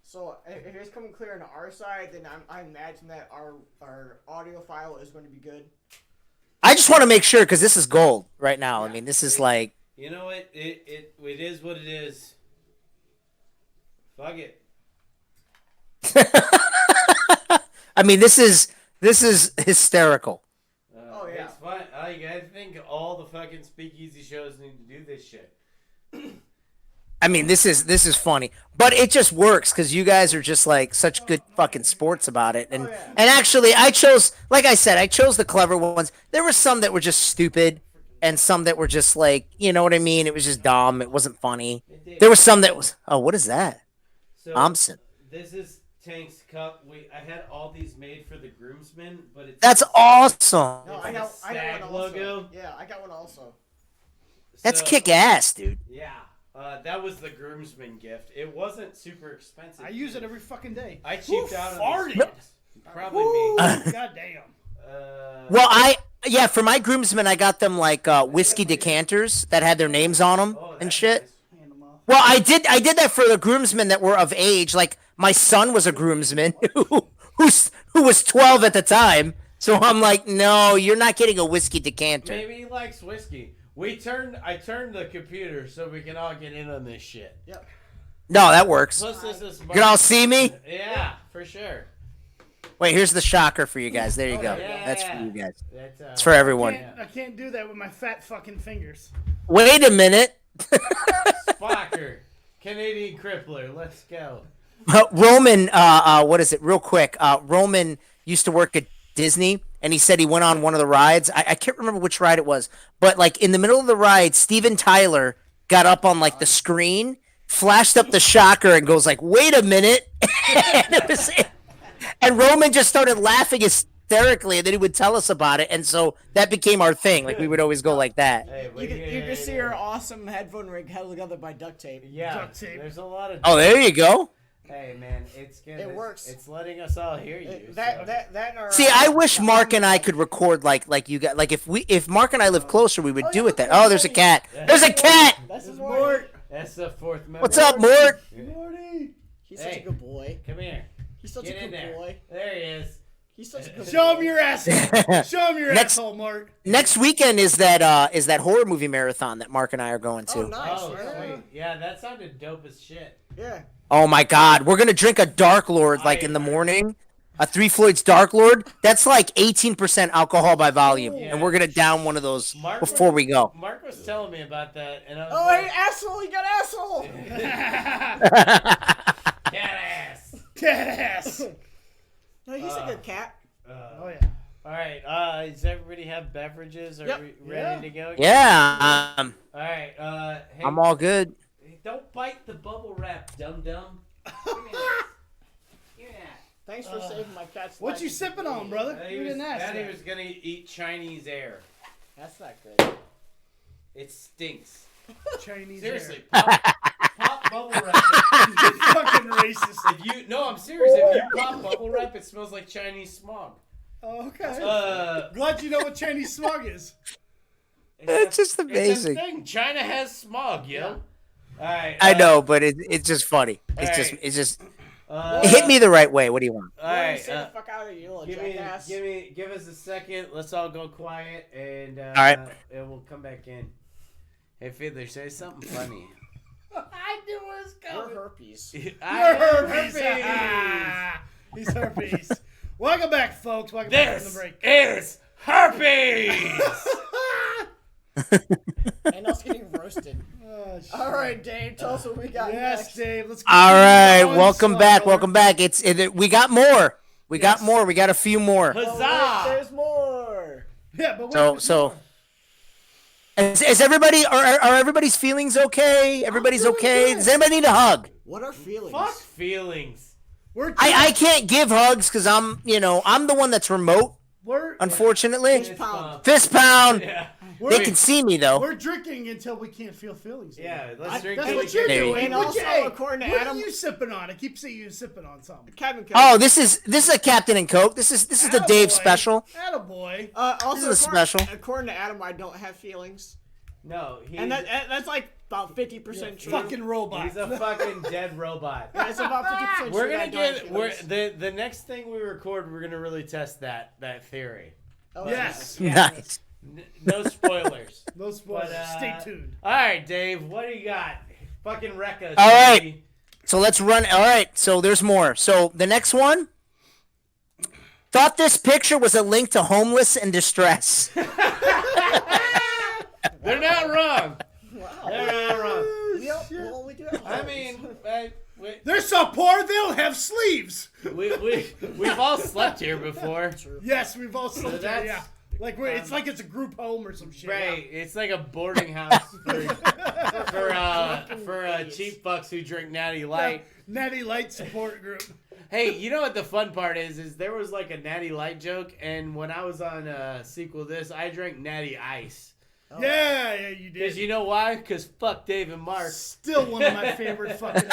So if it's coming clear on our side, then I imagine that our audio file is going to be good. I just want to make sure, because this is gold right now. I mean, this is like... You know what? It is what it is. Fuck it. I mean, this is hysterical. Oh, yeah. It's fun. I think all the fucking speakeasy shows need to do this shit. I mean, this is funny, but it just works because you guys are just like such good fucking sports about it. And and actually, I chose, like I said, I chose the clever ones. There were some that were just stupid, and some that were just like, you know what I mean? It was just dumb. It wasn't funny. There was some that was, oh, what is that? So, Thompson. This is Tank's cup. I had all these made for the groomsmen, but it's That's awesome. No, It's I like got a stag one also. logo. Yeah, I got one also. That's so- kick ass, dude. Yeah, that was the groomsman gift. It wasn't super expensive. I use it every fucking day. I cheaped out on farted? these gifts. Probably me. God damn. Well, yeah, for my groomsmen, I got them like whiskey decanters that had their names on them Oh, and that's shit. nice. Hand them off. Well, I did that for the groomsmen that were of age. Like my son was a groomsman who was 12 at the time. So I'm like, no, you're not getting a whiskey decanter. Maybe he likes whiskey. I turned the computer so we can all get in on this shit. Yep. No, that works. Plus, this is You can all see me. Yeah, for sure. Wait, here's the shocker for you guys. There you go. yeah. That's for you guys. That's It's for everyone. I can't do that with my fat fucking fingers. Wait a minute. Spocker, Canadian crippler. Let's go. Roman, what is it? Real quick. Roman used to work at Disney, and he said he went on one of the rides. I can't remember which ride it was, but like in the middle of the ride, Steven Tyler got up on like the screen, flashed up the shocker, and goes like, "Wait a minute!" and Roman just started laughing hysterically, and then he would tell us about it, and so that became our thing. Like we would always go like that. Hey, You can see our awesome headphone rig held together by duct tape. Yeah, Duct tape. there's a lot of. Oh, there you go. Hey man, it's good. It works. It's letting us all hear you. That so. that and our, See, I wish Mark and I could record like you got, like if Mark and I lived closer, we would do it that. Oh, there's a cat. There's a cat. That's his Mort. Mort. That's the fourth member. What's up, Mort? Morty. He's such Hey. a good boy. Come here. He's such Get a in good there. boy. There he is. He's such a good Show boy. him your asshole. Show him your Next- asshole, Mark. Next weekend is that horror movie marathon that Mark and I are going to. Oh, nice. Oh, yeah. sweet. Yeah, that sounded dope as shit. Yeah. Oh my God, we're gonna drink a Dark Lord like in the morning, a Three Floyd's Dark Lord. That's like 18% alcohol by volume, Yeah. and we're gonna down one of those Mark before we go. Mark was telling me about that, and I was Oh, like, hey, asshole! You got asshole. cat ass. Cat ass. No, he's a good cat. Oh yeah. All right. Does everybody have beverages? Are Yep. we ready to go? Yeah, All right. Hey, I'm all good. don't bite the bubble wrap, dum dum. Give me that. Give me that. Thanks for saving my cat's What life. you sipping on, brother? He You was, didn't ask Daddy that. was gonna eat Chinese air. That's not good. It stinks. Chinese Seriously, air. pop bubble wrap. Fucking racist. No, I'm serious. If you pop bubble wrap, it smells like Chinese smog. Oh, okay. Glad Glad you know what Chinese smog is. It's just It's a amazing. thing. China has smog, yo. All right. I know, but it's just funny. It's Alright. just Uh, it hit me the right way. What do you want? All right. Stay the fuck out of here, you little jackass. Give us a second. Let's all go quiet, and right. and we'll come back in. Hey, Fiddler, say something funny. I knew it was You're coming. herpes. I You're am herpes. Ah, he's herpes. Welcome back, folks. Welcome back from the This break. is herpes. and us getting roasted. Oh, shit. All right, Dave, tell us what we got Yes, next. Dave. Let's. All right, welcome back. Brother. Welcome back. We got more. We got Yes. more. We got a few more. Oh, Huzzah! wait, there's more. Yeah, but wait, So there's so. more. Is everybody are everybody's feelings okay? Everybody's feeling okay. good. Does anybody need a hug? What are feelings? Fuck feelings. We're I can't give hugs because I'm the one that's remote. we're Unfortunately, Fist pound. fist pound. Yeah. They can see me though. we're drinking until we can't feel feelings. Yeah, let's I- drink That's till we what you're can- There you doing. And What also, hey, according to what Adam- are you sipping on? I keep seeing you sipping on something. Kevin. Oh, this is a Captain and Coke. This is the Dave Attaboy. special. Attaboy. Also, This is according, special. according to Adam, I don't have feelings, No, and that's like about 50% true. Fucking robot. he's a fucking dead robot. That's about 50% We're true. gonna that I don't have get we're feelings. the next thing we record. We're gonna really test that theory. Oh, Yes. Nice. No spoilers. No spoilers. But, Stay tuned. All right, Dave. What do you got? Fucking wreck us. All right. baby. So let's run. All right. So there's more. So the next one. Thought this picture was a link to homeless and distress. They're not wrong. Wow. They're not wrong. Well, we do have I feelings. mean, They're so poor they don't have sleeves. we've all slept here before. Yes, we've all slept there. that's- Yeah. Like it's like it's a group home or some shit. Right, it's like a boarding house for cheap fucks who drink Natty Yeah. Light. Natty Light support group. Hey, you know what the fun part is there was like a Natty Light joke, and when I was on Sequel This, I drank Natty Ice. Yeah, you did. Because you know why? Because fuck Dave and Mark. Still one of my favorite fucking.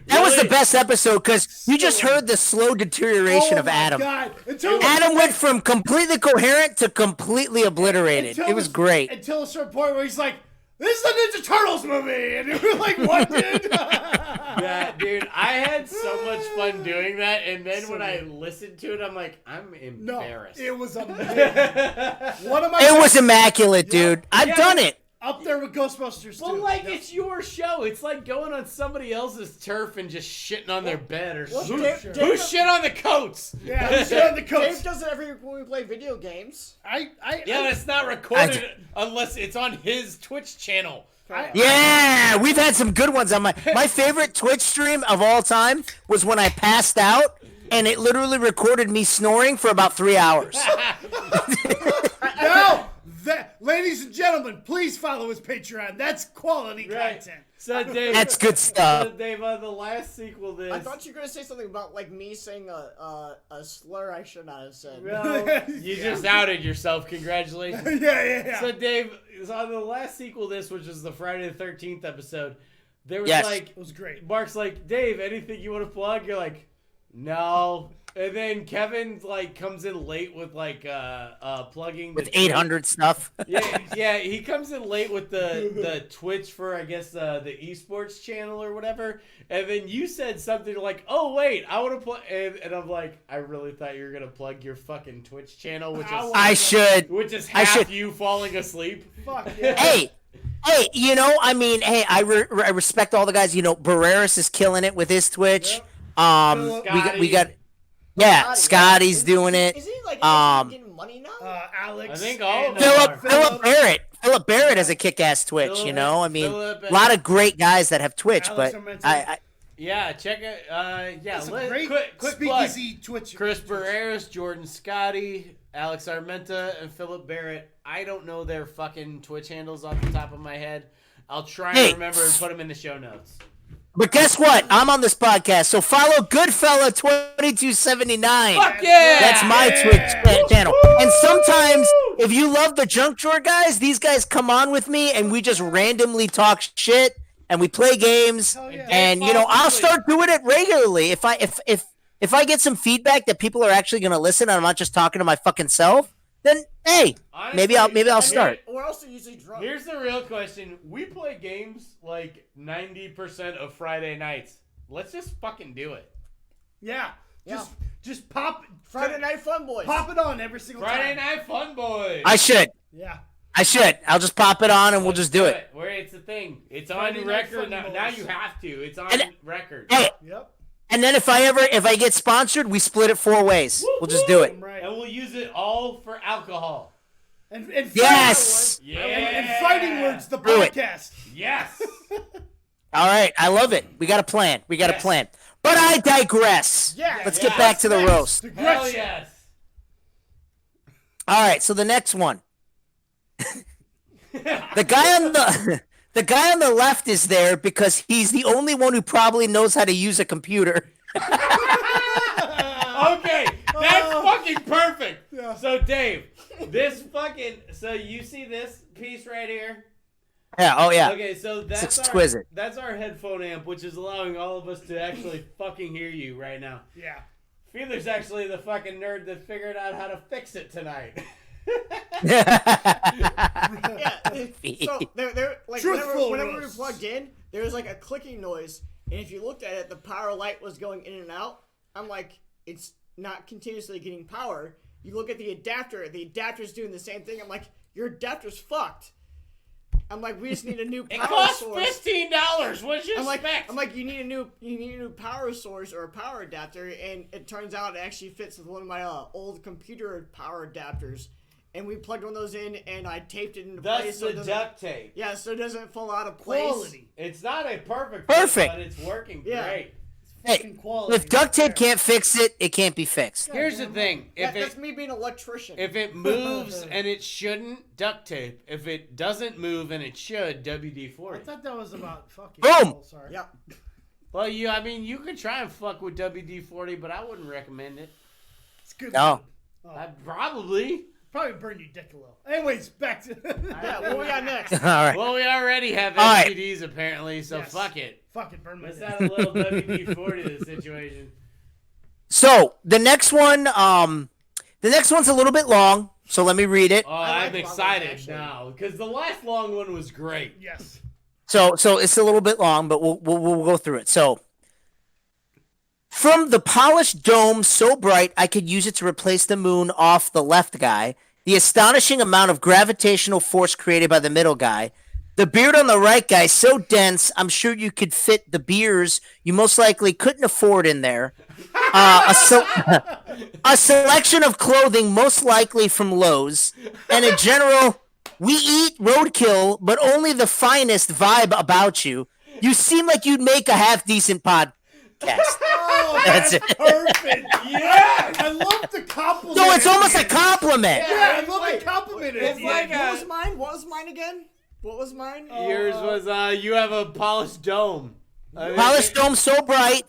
That was the Really? best episode because you just heard the slow deterioration Oh of my Adam. God. Until Adam went from completely coherent to completely obliterated. until It was this- great. Until a certain point where he's like, "This is the Ninja Turtles movie," and we're like, "What, dude?" Yeah, dude, I had so much fun doing that, and then when I listened to it, I'm like, I'm No, embarrassed. it was amazing. One of my It was immaculate, dude. I've Yeah. done it. up there with Ghostbusters Well, too. like, Yeah. it's your show. It's like going on somebody else's turf and just shitting on their bed or Well, who, Dave- sure. who Dave- shit on the coats. Yeah, I'm showing the coach. Dave does it every week when we play video games. Yeah, but it's not recorded unless it's on his Twitch channel. Yeah, we've had some good ones on my favorite Twitch stream of all time was when I passed out and it literally recorded me snoring for about 3 hours. Now, ladies and gentlemen, please follow his Patreon. That's quality Right. content. So, Dave, That's good stuff. Dave, on the last sequel, this. I thought you were gonna say something about like me saying a slur I should not have said. Well, you just outed yourself. Congratulations. Yeah. So, Dave, on the last sequel, this, which is the Friday the 13th episode, there was Yes. like, It was great. Mark's like, Dave, anything you want to plug? You're like, no. And then Kevin like comes in late with like plugging With the 800 stuff. yeah, he comes in late with the Twitch for I guess the esports channel or whatever, and then you said something like, "Oh wait, I want to play," and I'm like, I really thought you were gonna plug your fucking Twitch channel, which is I should. I half should. you falling asleep. Fuck yeah. Hey, you know, I mean, hey, I respect all the guys. You know, Barreras is killing it with his Twitch. We got, yeah, Scotty's doing it. Is he like Um, getting money now? Alex. I think all of and, them Philip Barrett. Philip Barrett has a kick-ass Twitch. You Philip- know, I mean, Philip a lot of great guys that have Twitch, Alex but Armento. I Yeah, check it. Yeah, Some let, great quick plug. speakeasy Twitch. Chris Barreras, Jordan Scotty, Alex Armenta, and Philip Barrett. I don't know their fucking Twitch handles off the top of my head. I'll try and Hey. remember and put them in the show notes. But guess what? I'm on this podcast, so follow Goodfella 2279. Fuck yeah! That's my Yeah. Twitch channel. And sometimes, if you love the Junk Drawer guys, these guys come on with me, and we just randomly talk shit, and we play games. Hell yeah. And you know, I'll start doing it regularly if I get some feedback that people are actually going to listen, and I'm not just talking to my fucking self. Then hey, maybe I'll start. We're also usually drunk. Here's the real question. We play games like 90% of Friday nights. Let's just fucking do it. Yeah. Just pop Friday Night Fun Boys. Pop it on every single Friday time. Night Fun Boys. I should. Yeah. I'll just pop it on, and we'll just do it. Where it's a thing. It's Friday on Night record Fun now. Boys. Now you have to. It's on And- record. Hey, Yep. and then if I get sponsored, we split it 4 ways. We'll just do it. Right. And we'll use it all for alcohol. And Yes. Yeah. And Fighting Words, the Do it. podcast. Yes. All right, I love it. We got a plan. We got a plan. But I digress. Yeah. Let's get back to the roast. The Hell Gretchen. yes. All right, so the next one. The guy on the left is there because he's the only one who probably knows how to use a computer. Okay, that's fucking perfect. Yeah. So Dave, so you see this piece right here? Yeah, oh yeah. Okay, so that's exquisite. That's our headphone amp, which is allowing all of us to actually fucking hear you right now. Yeah. Feeler's actually the fucking nerd that figured out how to fix it tonight. Yeah. So there like Truthful whenever we roasts. plugged in, there was like a clicking noise, and if you looked at it, the power light was going in and out. I'm like, it's not continuously getting power. You look at the adapter's doing the same thing. I'm like, your adapter's fucked. I'm like, we just need a new It power costs source. $15. What'd you I'm like, expect? you need a new power source or a power adapter, and it turns out it actually fits with one of my old computer power adapters, and we plugged one of those in, and I taped it into place. That's So the it doesn't- duct tape. Yeah, so it doesn't fall out of place. Quality. It's not a perfect, Perfect. but it's working Yeah. great. Fucking quality. If duct tape can't fix it, it can't be fixed. Here's the thing: That's me being an electrician. if it moves and it shouldn't, duct tape. If it doesn't move and it should, I WD-40. thought that was about fucking. Boom. Oh, sorry. yeah. Well, you could try and fuck with WD-40, but I wouldn't recommend it. It's good. No. I'd probably. Probably burn your dick a little. Anyways, back to. Yeah, what we got next? All right. Well, we already have All right. STDs apparently, so Yes. fuck it. Fucking burn my Let's dick. add a little WD-40 to the situation. So the next one's a little bit long. So let me read it. Oh, I I'm like long excited ones, actually. now because the last long one was great. Yes. So it's a little bit long, but we'll go through it. So from the polished dome so bright I could use it to replace the moon off the left guy, the astonishing amount of gravitational force created by the middle guy, the beard on the right guy so dense I'm sure you could fit the beers you most likely couldn't afford in there. A selection of clothing most likely from Lowe's, and a general we eat roadkill, but only the finest vibe about you. You seem like you'd make a half decent podcast. Oh, That's that's it. perfect. Yes! I love the compliment. No, it's almost a at the compliment. end. Yeah, I love Wait, the compliment. at it's the like end. What was mine? What was mine again? What was mine? Yours was you have a polished dome. Polished dome so bright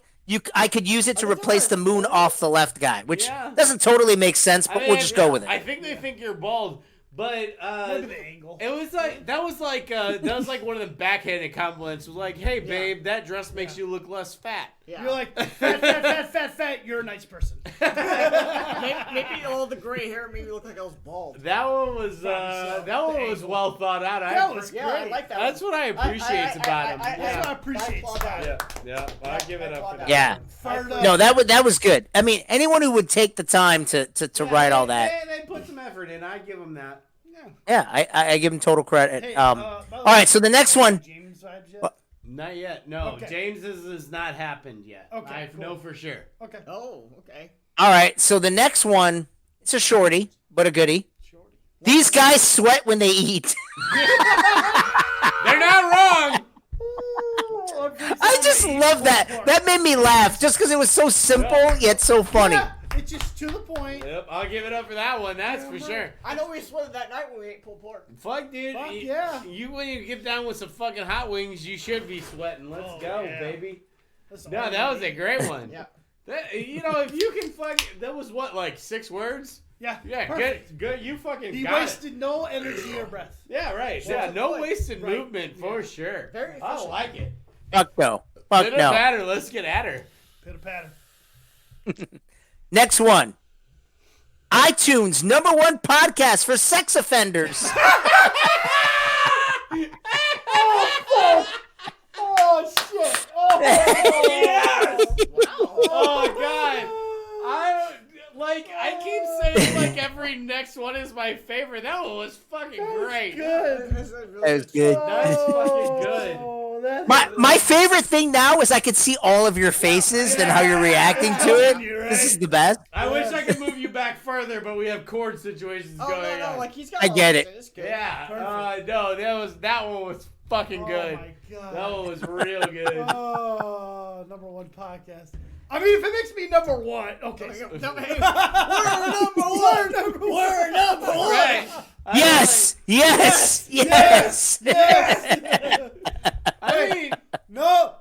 I could use it to replace the moon off the left guy, which Yeah. doesn't totally make sense, but we'll just go with I it. think they think you're bald, but Maybe the angle. it was like that was like one of the backhanded compliments. It was like, hey babe, that dress makes you look less fat. Yeah. You're like fat. You're a nice person. maybe all the gray hair made me look like I was bald. That one was well thought out. That was Yeah, I great. like that. That's what I appreciate about him. That's what I appreciate applaud that. about Yeah, I'll give it up for that. Yeah. Fired up. No, that was good. I mean, anyone who would take the time to write all that. They put some effort in. I give them that. Yeah, I give him total credit. Hey, All by the right, way, so the next one. James vibes yet? Not yet. No, Okay. James's has not happened yet. Okay, I cool. know for sure. Okay. Oh, okay. All right, so the next one, it's a shorty, but a goodie. Shorty. These guys sweat when they eat. They're not wrong. I just love that. That made me laugh just because it was so simple yet so funny. Yeah, it's just to the point. Yep, I'll give it up for that one. That's for sure. I know we sweated that night when we ate pulled pork. Fuck, dude. Fuck, you, yeah. You when you get down with some fucking hot wings, you should be sweating. Let's Oh, go, yeah. baby. That's No, all that I was a need. great one. Yeah. That, if you can fucking, that was what, like 6 words? Yeah. Yeah, perfect. good. You fucking He got it. wasted no energy or breath. Yeah, right. Well, Yeah, no good. wasted Right. movement for sure. Very I efficient. like it. Fuck no. Fuck Pitter no. patter, let's get at her. Pitter patter. Next one. iTunes #1 podcast for sex offenders. Oh shit! Oh, Yes! Wow. Oh god. I keep saying like every next one is my favorite. That one was fucking great. good. That's really That was good. That's fucking good. Oh, that My favorite thing now is I could see all of your faces and how you're reacting to it. You're This right. is the best. I wish I could move you back back further, but we have chord situations going on. like he's got. I get it. It's good. Yeah. Perfect. No, that one was fucking good. Oh my god. That one was real good. Oh, number one podcast. I mean, if it makes me number one, okay. So, No, hey, we're number one. We're number one. Right. Yes, yes, yes. yes. I mean, No.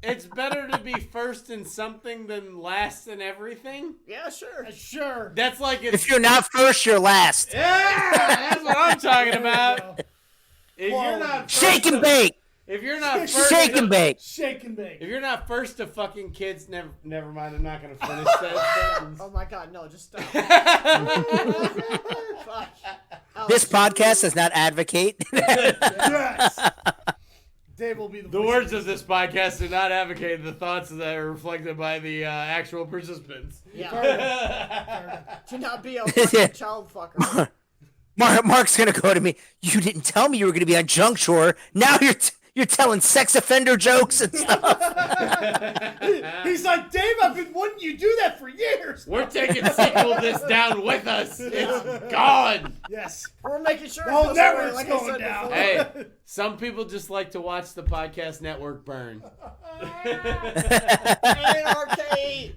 it's better to be first in something than last in everything. Yeah, sure. Sure. That's like it's If you're not first, you're last. yeah, that's what I'm talking There you about. go. If you're not first Shake and bake. if you're not first Shake and bake. Shake and bake. if you're not first to fucking kids, never mind. I'm not gonna finish that sentence. Oh my god, no, just stop. Fuck. This podcast does not advocate. Yes. Dave will be the The voice words of this podcast do not advocate the thoughts that are reflected by the actual participants. Yeah. To not be a fucking child fucker. Mark's gonna go to me. You didn't tell me you were gonna be on Junk Shore. Now you're telling sex offender jokes and stuff. He's like, Dave, I've been wanting you to do that for years. We're taking sequel this down with us. It's gone. Yes. We're making sure. No, it goes never away, it's like I going said down. before. Hey, some people just like to watch the podcast network burn. ARK,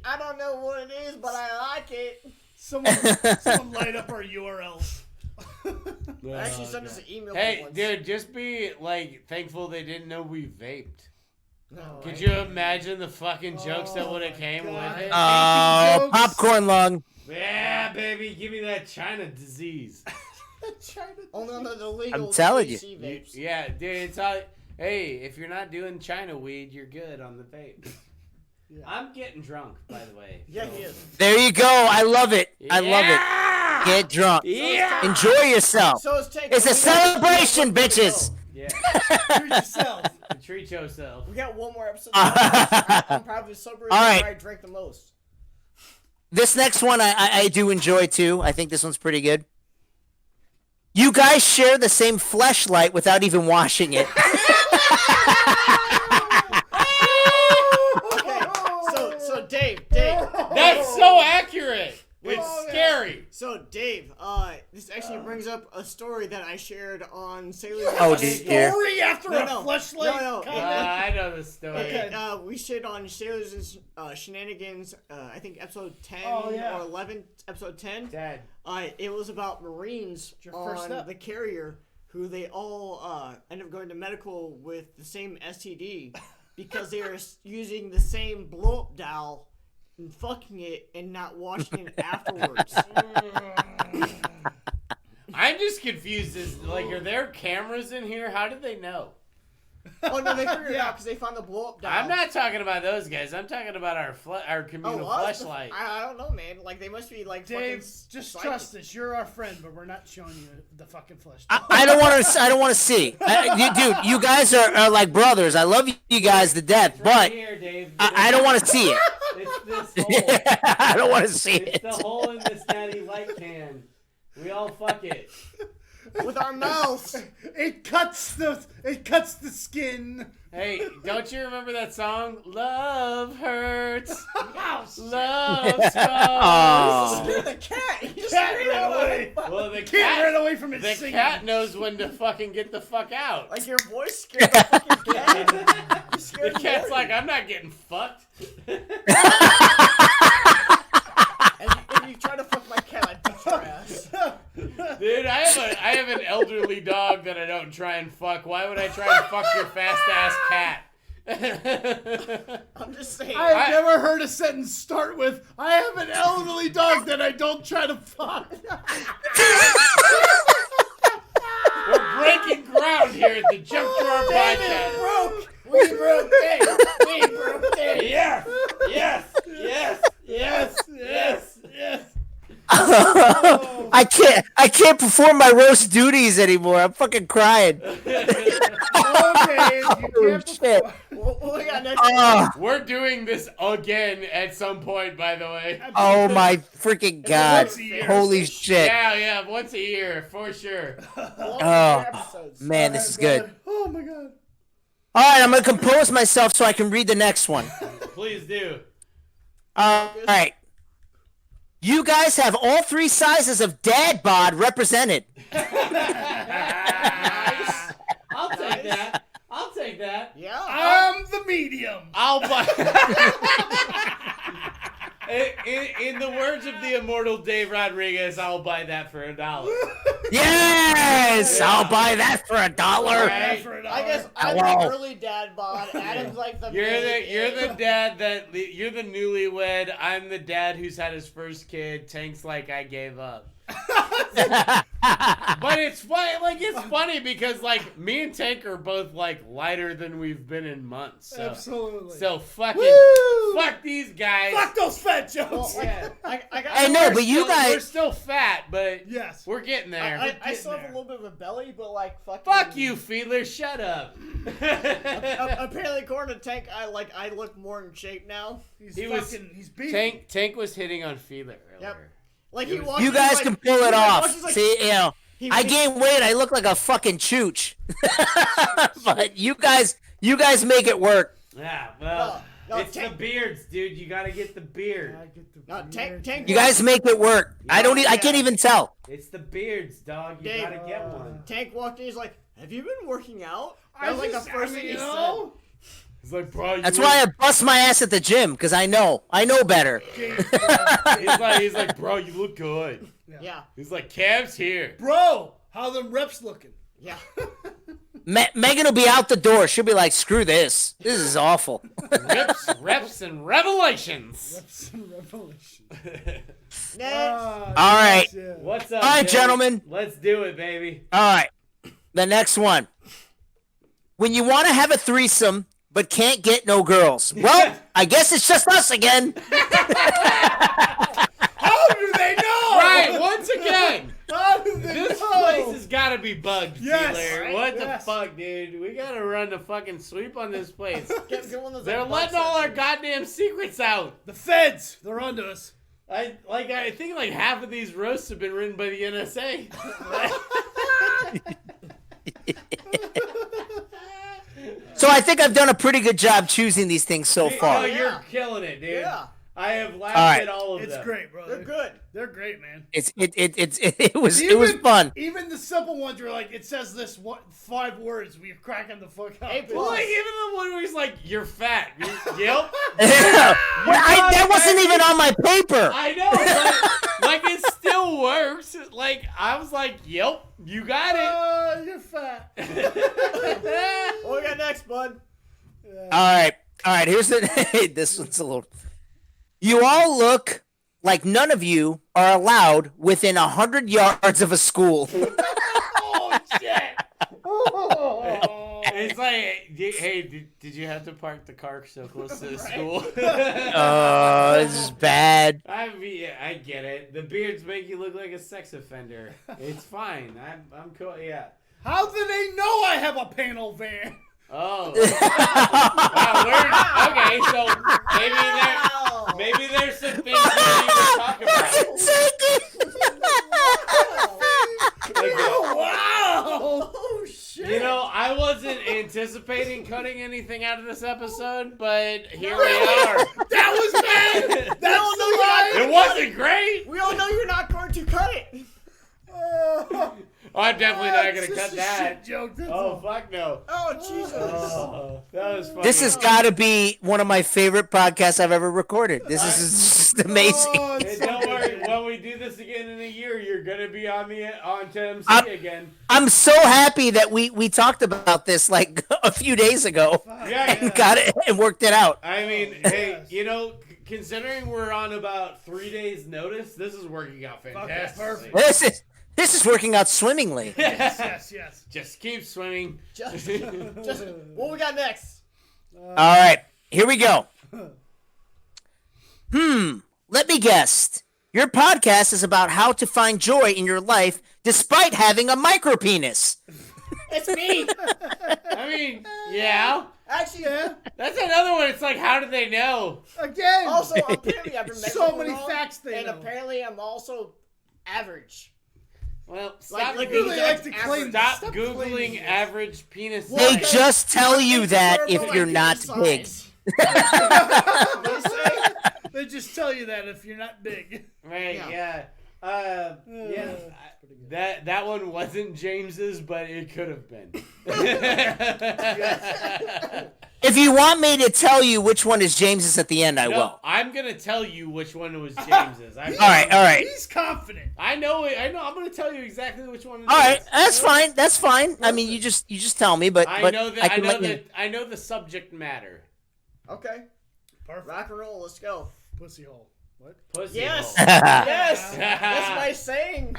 I don't know what it is, but I like it. Someone light up our URLs. I actually sent us an email. Hey, once. dude, just be like thankful they didn't know we vaped. No, Could right? you imagine the fucking jokes that would have my came God. with it? Oh, Jokes. popcorn lung. Yeah, baby, give me that China disease. Only on the illegal I'm telling you. THC vapes. Yeah, dude, it's all. Hey, if you're not doing China weed, you're good on the vape. Yeah. I'm getting drunk, by the way. Yeah, he is. There you go. I love it. I love Yeah! it. Get drunk. Yeah. Enjoy yourself. So it's taking. It's a celebration, bitches. Yeah. Treat yourself. Treat yourself. We got one more episode. I'm probably sober. All right. I drank the most. This next one I do enjoy too. I think this one's pretty good. You guys share the same fleshlight without even washing it. Okay. So Dave. That's so accurate. It's scary. So Dave, this actually brings up a story that I shared on Sailor. Oh, dear. Story after a No. fleshlight. No. I know the story. Okay. We shared on Sailor's Shenanigans. I think episode 10 Oh, yeah. or 11. Episode 10. Dad. It was about Marines your first on step. the carrier who they all end up going to medical with the same STD because they were using the same blow up doll and fucking it and not washing it afterwards. I'm just confused. Are there cameras in here? How did they know? Oh no, they figured it out because they found the blow up doll. I'm not talking about those guys. I'm talking about our communal us? fleshlight. I don't know, man. Like they must be like Dave, fucking just psychic. trust us. You're our friend, but we're not showing you the fucking flesh. I don't want to. I don't want to see. Dude, you guys are like brothers. I love you guys to death, but here, Dave. I don't want to see it. It's this hole. I don't want to see It's it. the hole in this natty light can. We all fuck it. with our mouths. It cuts the skin. Hey, don't you remember that song? Love hurts. Love scars. Aw. Scare the cat. You just Cat scared ran it away. Well, the Can't run cat, away from it. the singing. cat knows when to fucking get the fuck out. Like your voice scared the fucking cat. You The scared cat's the like, I'm not getting fucked. If you try to fuck my cat, I'd beat your ass. Dude, I have an elderly dog that I don't try and fuck. Why would I try and fuck your fast ass cat? I'm just saying. I've never heard a sentence start with, I have an elderly dog that I don't try to fuck. We're breaking ground here at the Jump Drawer Podcast. broke. We broke Dave. We broke Dave. Yes, yes, yes, yes, yes, yes. I can't perform my roast duties anymore. I'm fucking crying. Okay, you Oh, can't shit. What we got next? Oh, We're doing this again at some point, by the way. oh my freaking god. Once a year. Holy shit. Yeah, once a year, for sure. Oh, Episodes. man, this is good. Oh my god. All right, I'm going to compose myself so I can read the next one. Please do. All right. You guys have all 3 sizes of dad bod represented. I'll take that. I'll take that. Yeah. I'm the medium. I'll buy. In the words of the immortal Dave Rodriguez, I'll buy that for $1. Yes, I'll buy that for $1. Right. For $1. I guess I'm Hello. the early dad bod. Adam's like the You're baby. the dad you're the newlywed. I'm the dad who's had his first kid. Tank's like I gave up. But it's funny, it's funny because me and Tank are both lighter than we've been in months. So, Absolutely. So fuck these guys. Fuck those fat Well, jokes. Yeah. I know, but you We're guys. still fat, but Yes. we're getting there. I still have a little bit of a belly, but fucking. Fuck you, Fiedler. Shut up. Apparently, according to Tank, I look more in shape now. He's He beefy. Tank was hitting on Fiedler earlier. Yep. He walks You in, guys can pull it off. walks in, See, I gained weight. I look like a fucking chooch. But you guys make it work. Yeah, well, No, it's the beards, dude. You gotta get the beard. I get the No, beard. Tank. You guys make it work. I can't even tell. It's the beards, dog. You Dave, gotta get one. Tank walked in. He's like, "Have you been working out?" I That was just- the first thing he you said. know? He's like, bro. That's why I bust my ass at the gym, because I know better. He's like, bro, you look good. Yeah. He's like, Cav's here. Bro, how them reps looking? Yeah. Megan will be out the door. She'll be like, screw this. This is awful. Reps, and revelations. Reps and revelation. Next. All right. What's up, All right, Dave? gentlemen. Let's do it, baby. All right. The next one. When you want to have a threesome, but can't get no girls. Well, I guess it's just us again. How do they know? Right, once again. How do they This know? place has got to be bugged, Yes, Fiedler. right? What Yes. the fuck, dude? We got to run the fucking sweep on this place. Get one of those, They're box letting all our sets. goddamn secrets out. The feds, they're onto us. I think half of these roasts have been written by the NSA. So I think I've done a pretty good job choosing these things so Oh, far. Yeah. you're killing it, dude. Yeah. I have laughed All right. at all of It's them. great, bro. They're good. They're great, man. It was fun. Even the simple ones are like, it says this 5 words. We're cracking the fuck up. A+. Well, even the one where he's like, "You're fat." Yep. That wasn't even on my paper. I know, but it still works. I was like, "Yep, you got it." You're fat. What we got next, bud? All right. Here's the. This one's a little. You all look like none of you are allowed within 100 yards of a school. Oh shit. It's like, hey, did you have to park the car so close to the school? This is bad. I mean, yeah, I get it. The beards make you look like a sex offender. It's fine. I'm cool. Yeah. How do they know I have a panel van? Oh. Wow, okay, so maybe there's some things we need to talk about. Wow. Oh shit. You know, I wasn't anticipating cutting anything out of this episode, but here we are. That was bad. That's the line. It wasn't great. We all know you're not going to cut it. Oh, I'm definitely not gonna It's cut just a that. shit joke. That's Oh all. fuck no. Oh Jesus. Oh, that was funny. This has got to be one of my favorite podcasts I've ever recorded. This is just amazing. Oh, Hey, it's don't worry. When we do this again in a year, you're gonna be on to MC again. I'm so happy that we talked about this like a few days ago Yeah. and got it and worked it out. I mean, hey, considering we're on about 3 days' notice, this is working out fantastic. perfect. This is working out swimmingly. Yes. Just keep swimming. Just what we got next? All right, here we go. Let me guess. Your podcast is about how to find joy in your life despite having a micro penis. It's me. I mean, yeah. Actually, That's another one. It's like, how did they know? Again. also apparently I've been So many wrong, facts they and know. apparently I'm also average. Well, stop, like really like to average. claim stop Stop Googling claiming it. average penis Well, They size. just tell you that They're if about you're my not penis big. size. They say They They just tell you that if you're not big. Right? Yeah. Yeah. That one wasn't James's, but it could have been. If you want me to tell you which one is James's at the end, I No, will. I'm gonna tell you which one was James's. All right. He's confident. I know it. I know. I'm gonna tell you exactly which one it is. All right, that's fine. That's fine. I mean, you just tell me, but I know that. I can know let you- that. I know the subject matter. Okay. Perfect. Rock and roll. Let's go. Pussy hole. What? Pussy Yes. hole. Yes. That's my saying.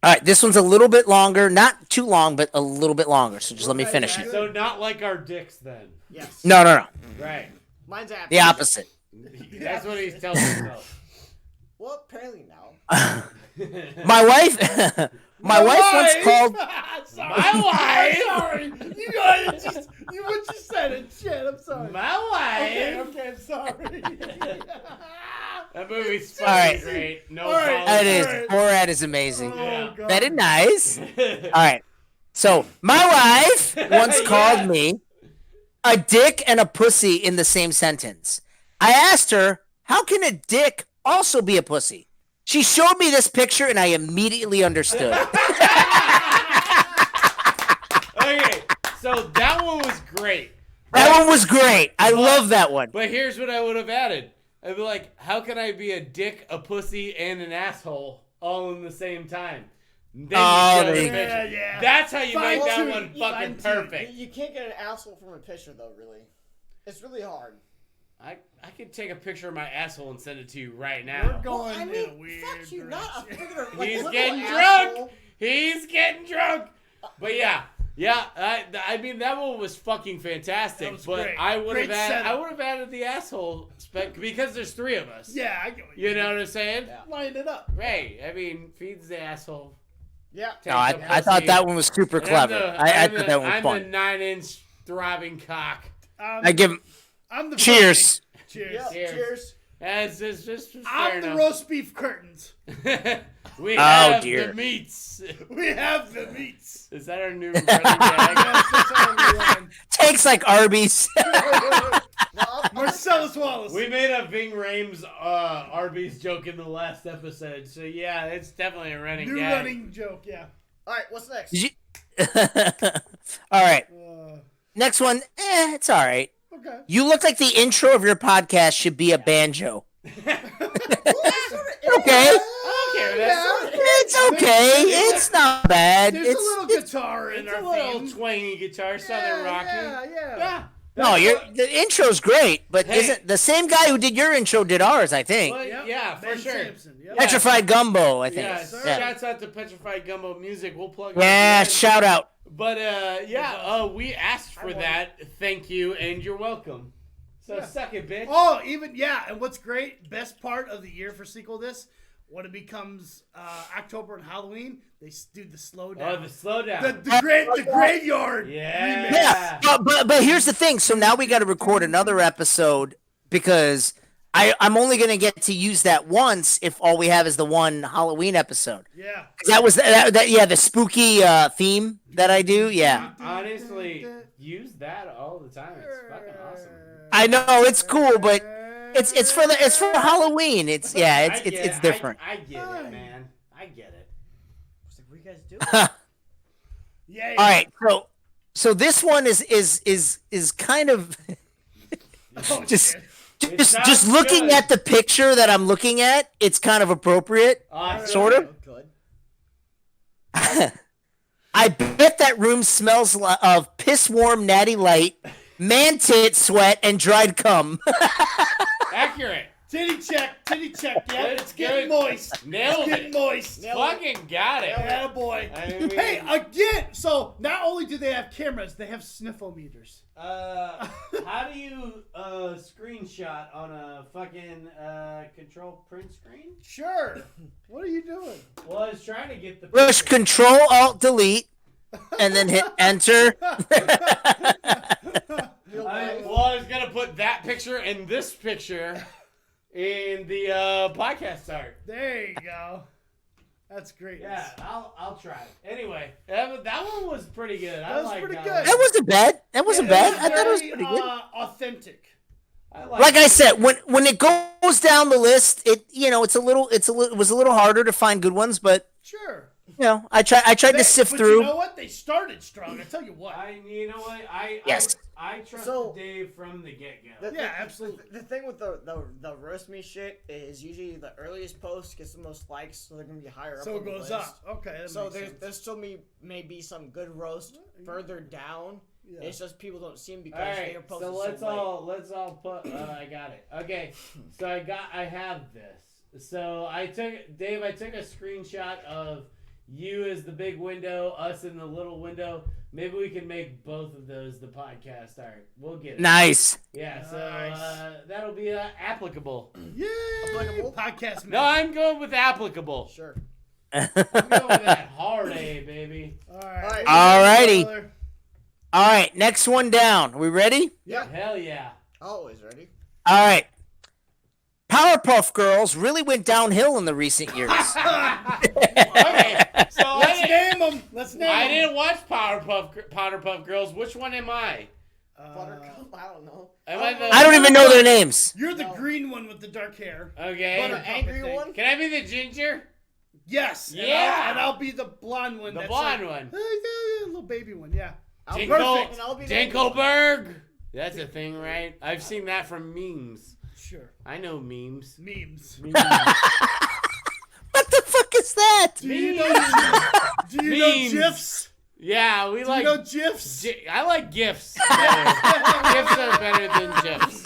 All right, this one's a little bit longer, not too long, but a little bit longer. So just let me Okay, finish yeah. it. So not like our dicks then. Yes. No. Right. Mine's after. The opposite. That's what he's telling himself. Well, apparently now. My wife, my wife once called. Sorry. My wife. I'm sorry. You guys just what you said and shit. I'm sorry. My wife. Okay, I'm sorry. That movie's All right. fucking great. No All right. apology. It is. Alright. Borat is amazing. Yeah. God. That is nice. All right. So my wife once Yeah. called me a dick and a pussy in the same sentence. I asked her, "How can a dick also be a pussy?" She showed me this picture, and I immediately understood. Okay, so that one was great. That one was great. I love that one. But here's what I would have added. I'd be like, how can I be a dick, a pussy, and an asshole all in the same time? Then you Oh, show the there you go. picture. Yeah. That's how you make that Fine-tune, one fucking fine-tune. perfect. You can't get an asshole from a picture though. Really, it's really hard. I could take a picture of my asshole and send it to you right We're now. going I in mean, a weird fuck you, not a direction. figure. Like, He's little getting asshole. drunk. He's getting drunk. But yeah. I mean that one was fucking fantastic. That was but great. I would Great have added. setup. I would have added the asshole spec because there's three of us. Yeah, I get what You know what I'm saying? Yeah. Line it up. Right. I mean, feeds the asshole. Yeah. takes No, I the thought pussy, that one was super and clever. I thought that one was I'm fun. the 9-inch throbbing cock. I give him I'm the cheers. Cheers. Yeah. Cheers. Cheers. That's just fair I'm the enough. roast beef curtains. We Oh, have dear. the meats. We have the meats. Is that our new running gag? Yes, that's our new line. Takes like Arby's. Marcellus Wallace. We made a Ving Rhames Arby's joke in the last episode, so yeah, it's definitely a running New gag. running joke, yeah. All right. What's next? Did you- all right. Uh, Next one. It's all right. okay. You look like the intro of your podcast should be a banjo. Okay. I don't care with that. It's okay. It's not bad. There's It's a little guitar in It's our a little theme. twangy guitar, Southern Rocky. Yeah. Yeah. no. The intro's great, but Hey. isn't the same guy who did your intro did ours? I think. Well, Yep. yeah, for Ben sure. Sampson. Yep. Petrified Gumbo. I think. Yeah, Yes, sir. Yeah. shouts out to Petrified Gumbo Music. We'll plug Yeah, it. shout out. But we asked for won. that. Thank you, and you're welcome. So Yeah. suck it, bitch. Oh, and what's great, best part of the year for Sequel This, when it becomes October and Halloween, they do the slow Oh, down. the slowdown. the graveyard. Yeah. remix. Yeah, but here's the thing. So now we got to record another episode because I'm only gonna get to use that once if all we have is the one Halloween episode. Yeah. That was the spooky theme that I do. Yeah, Honestly, use that all the time. It's fucking awesome. I know it's cool, but it's for Halloween. It's different. I get it, man. I get it. What are you guys doing? Yeah. All right, so this one is kind of Oh, just shit. It sounds just looking good. at the picture that I'm looking at. It's kind of appropriate. Awesome. Sort of. Good. I bet that room smells of piss warm natty light, man tit sweat, and dried cum. Accurate. Titty check. Yeah, That's it's getting good. moist. Nailed It's getting it. moist. Fucking got it. Yeah, boy. I mean- Hey, again. So not only do they have cameras, they have sniffometers. How do you screenshot on a fucking control print screen? Sure. What are you doing? Well, I was trying to get the Push Control Alt Delete, and then hit Enter. I was gonna put that picture and this picture in the podcast art. There you go. That's great. Yeah, I'll try it. Anyway, that one was pretty good. That was like pretty that good. one. That wasn't bad. That wasn't bad. I thought it was very, pretty good. Authentic. Like I said, when it goes down the list, it was a little harder to find good ones, but Sure. I tried to sift but through. You know what? They started strong. I tell you what. You know what? Yes. I trust Dave from the get-go. Yeah, absolutely. The thing with the roast me shit is usually the earliest post gets the most likes, so they're gonna be higher up. So on it the goes list. up. Okay. That So makes sense. there's still may be some good roast further down. Yeah. It's just people don't see them because All they right, are posted so let's late. all put. I got it. Okay, so I have this. So I took a screenshot of you as the big window, us in the little window. Maybe we can make both of those the podcast art. We'll get it. Nice. Yeah, so Nice. That'll be applicable. Yeah. Applicable? Podcast. No, I'm going with applicable. Sure. I'm going with that hard A, baby. All right. Alrighty. All right, next one down. Are we ready? Yeah. Hell yeah. Always ready. All right. Powerpuff Girls really went downhill in the recent years. Okay, so Let's name them. Let's name them. I didn't watch Powerpuff Girls. Which one am I? Buttercup? I don't know. Am I the? I don't even know their names. You're the No. green one with the dark hair. Okay. The angry thing. one? Can I be the ginger? Yes. Yeah. And I'll be the blonde one. The that's blonde like, one. Yeah, little baby one. Yeah. Dinkle, And I'll be the angry one. Dinkelberg. That's a thing, right? I've seen that from memes. Sure. I know memes. Memes. Memes. What the fuck is that? Do you know Memes. GIFs? Yeah, we Do like. you know GIFs? I like gifs. Gifs are better than gifs.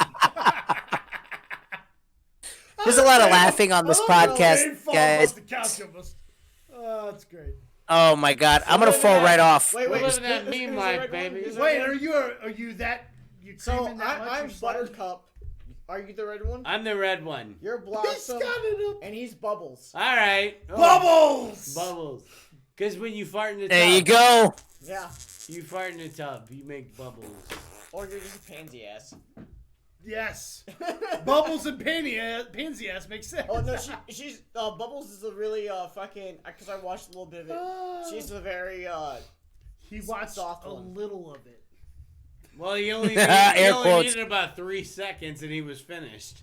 There's a lot of laughing on this Oh, Dave podcast, falls guys. off the couch almost. Oh, that's great. Oh my god, I'm gonna fall right off. Wait, We're wait. living that who's meme the life, red one? baby. Who's the Wait, red one? are you that? You So claiming that much? I'm You're sliding? Buttercup. Are you the red one? I'm the red one. You're He's Blossom. got it up. And he's Bubbles. All right. Oh, Bubbles. Bubbles. Because when you fart in the tub, There you go. Yeah. you fart in the tub, you make bubbles. Or you're just a pansy ass. Yes. Bubbles and pansy ass makes sense. Oh no, she's Bubbles is a really fucking because I watched a little bit of it. She's a very He watched soft a one. little of it. Well, he only, Air quotes. needed about 3 seconds and he was finished.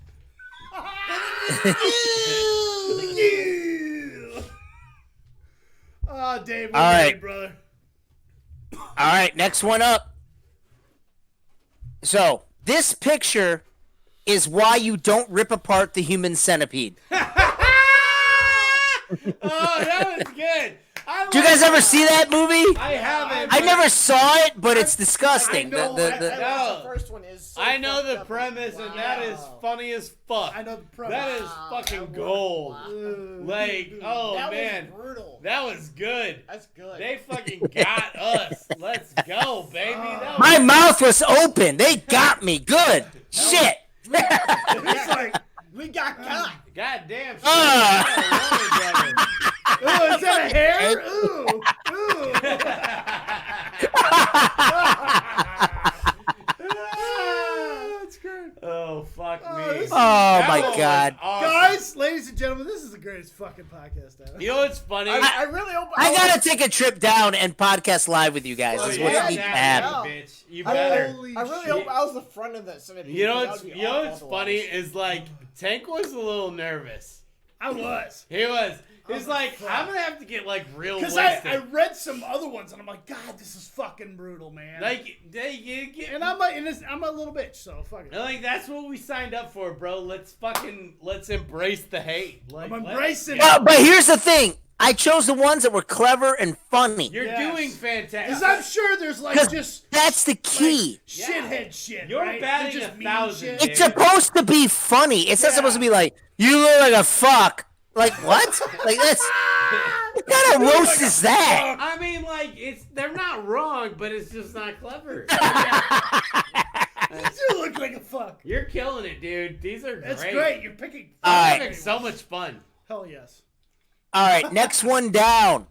Oh, Dave, All we're right. ready, brother. All right, next one up. So, this picture is why you don't rip apart the human centipede. Oh, that was good. Do you guys ever see that movie? I haven't. I never saw it, but it's disgusting. I know, No. The first one is. So I know fucked the up. premise, and that is Wow. funny as fuck. I know the premise. That is Wow, fucking that was- gold. wow. Like, oh That man, was brutal. that was good. That's good. They fucking got us. Let's go, baby. That My was, mouth was open. They got me good. Shit. He's like, we got caught. goddamn. oh, is that a hair? Ooh, ooh. That's great. Oh fuck Oh, me. this is- Oh That my one was god. awesome. Guys, ladies and gentlemen, this is the greatest fucking podcast ever. You know what's funny? I really hope. I gotta take a trip down and podcast live with you guys. Oh, Is yeah, what's needing to happen. yeah. bitch. You I better. Holy I really shit. hope I was the front of that centipede. You know because what's that would be you know awful what's funny otherwise. is like Tank was a little nervous. I was. He was. He's was like, fuck. I'm gonna have to get like real Because wasted. I read some other ones and I'm like, God, this is fucking brutal, man. Like they get. and I'm a little bitch, so fuck it. Like that's what we signed up for, bro. Let's embrace the hate. Like, I'm let's- embracing Yeah. it. But here's the thing. I chose the ones that were clever and funny. You're Yes. doing Because fantastic. I'm sure there's like 'Cause just That's the key. shithead shit. You're right? batting They're just 1,000, mean shit. Dave. It's supposed to be funny. It's not Yeah. supposed to be like, you look like a fuck. Like, what? Like, that's. What kind of roast is that? I mean, like they're not wrong, but it's just not clever. You look like a fuck. You're killing it, dude. These are great. That's great. You're picking. All I'm right. having so much fun. Hell yes. All right, next one down.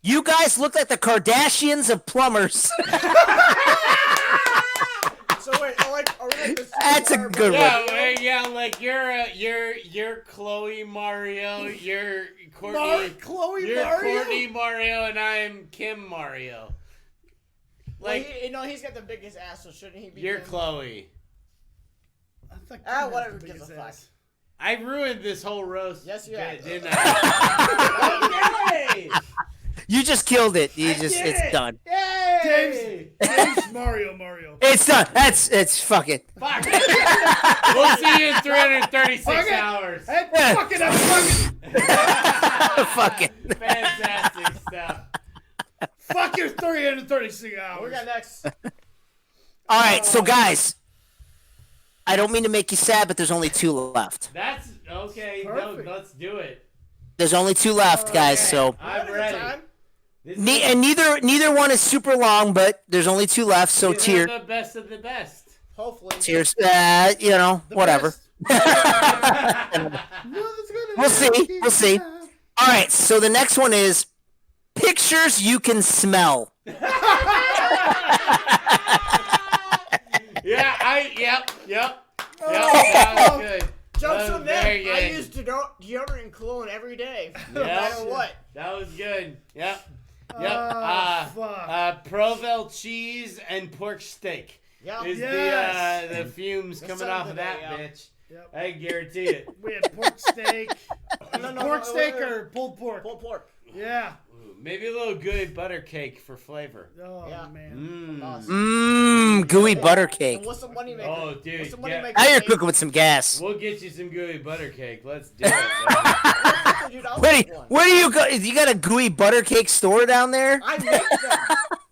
You guys look like the Kardashians of plumbers. So wait, are we like the That's a Super good Mario one. Mario? Yeah, like you're Chloe Mario, you're Courtney, Chloe you're Mario. Courtney Mario, and I'm Kim Mario. Well, Like he's got the biggest ass, so shouldn't he be? you're Kim? Chloe. Whatever gives a fuck. I ruined this whole roast. Yes, you have. Didn't I? Yay! You just killed it. did It's it. done. Yay! James Mario. It's done. It's fucking. Fuck it. We'll see you in 336 Fuck it. hours. Hey, fucking, I'm fucking. Fucking. Fantastic stuff. Fuck your 336 hours. What we got next? All right, so guys, I don't mean to make you sad, but there's only 2 left. That's okay. Perfect. No, let's do it. There's only 2 left, guys. So, I'm One at a ready. time? This and neither one is super long, but there's only 2 left. So, these are tier, the best of the best. Hopefully. tears, whatever. We'll see. We'll see. All right, so the next one is pictures you can smell. Yep. That was good. Jokes on them. very I good. use deodorant and cologne every day. No Yep. matter what. That was good. Yep. Fuck. Provel cheese and pork steak Yeah. is Yes. the fumes The coming son off of of a that yeah. bitch. Yep. I guarantee it. We had pork steak. No, Pork steak wait. or pulled pork? Pulled pork. Yeah. Ooh, maybe a little gooey butter cake for flavor. Oh, Yeah. man. Awesome. Gooey butter cake. And what's the money maker? Oh, dude, What's the money yeah. maker? Now you're cooking with some gas. We'll get you some gooey butter cake. Let's do it. man. Dude, I'll Where make do one. where do you go? You got a gooey butter cake store down there? I make them.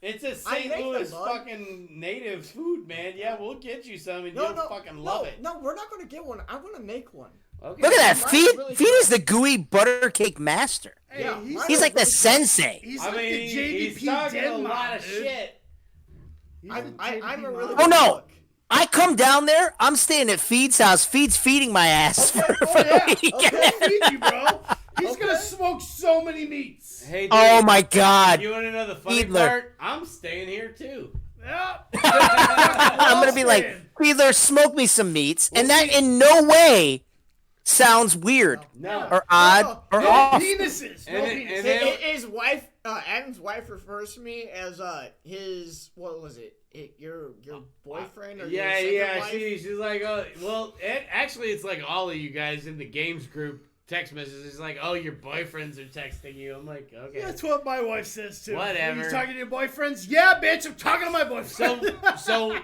It's a I St. make them, Louis bud. fucking native food, man. Yeah, we'll get you some and you'll fucking love it. No, we're not gonna get one. I'm gonna make one. Okay. Look at that. Mine's Feed really Feed good. is the gooey butter cake master. Hey, Yeah, he's, mine He's is like the really good. sensei. he's I like mean, the he's JDP talking a Den lot Mod, of dude. shit. He's I'm the a JDP really Mod. good Oh, no. cook. I come down there. I'm staying at Feed's house. Feed's feeding my ass for Oh, yeah. the weekend. Okay. He'll feed you, bro. He's Okay. gonna smoke so many meats. Hey, dude, Oh my God. you want to know the funny Fiedler. part? I'm staying here too. Yeah. I'm gonna be like, Feedler, smoke me some meats, and that in no way sounds weird No. or odd No. or No off. penises. No And penises. and then- His wife, Adam's wife, refers to me as his what was it? Your boyfriend or Yeah, your yeah. second wife? She's like, oh, well, actually, it's like all of you guys in the games group text messages. It's like, oh, your boyfriends are texting you. I'm like, okay. That's what my wife says too. Whatever. You talking to your boyfriends? Yeah, bitch. I'm talking to my boyfriend. So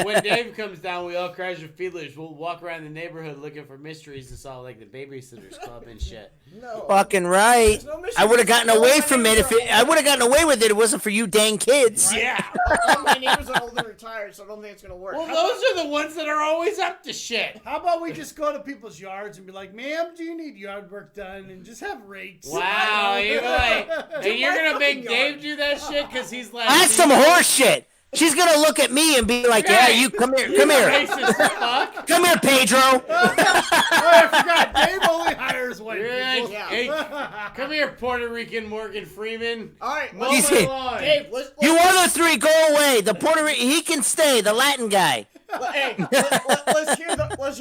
when Dave comes down, we all crash with feelers. We'll walk around the neighborhood looking for mysteries and saw like the Babysitters Club and shit. No. Fucking right. There's no mystery. I would have gotten All away my from it neighbors if are I would have gotten away with it. It wasn't for you dang kids. Yeah. All my neighbors are old and retired, so I don't think it's gonna work. Well, those are the ones that are always up to shit. How about we just go to people's yards and be like, ma'am, do you need yard work done? And just have rates. Wow, you're like, and you're my gonna make fucking Dave yard. do that shit because he's like, That's some horse shit. She's gonna look at me and be like, "Yeah, you come here, come here, racist fuck. come here, Pedro." Oh, I forgot. Dave only hires white You're like, people. Yeah. hey, come here, Puerto Rican Morgan Freeman. All right, Mow You my see- lawn. Dave, let's You other three, go away. The Puerto Rican, he can stay. The Latin guy. let's hear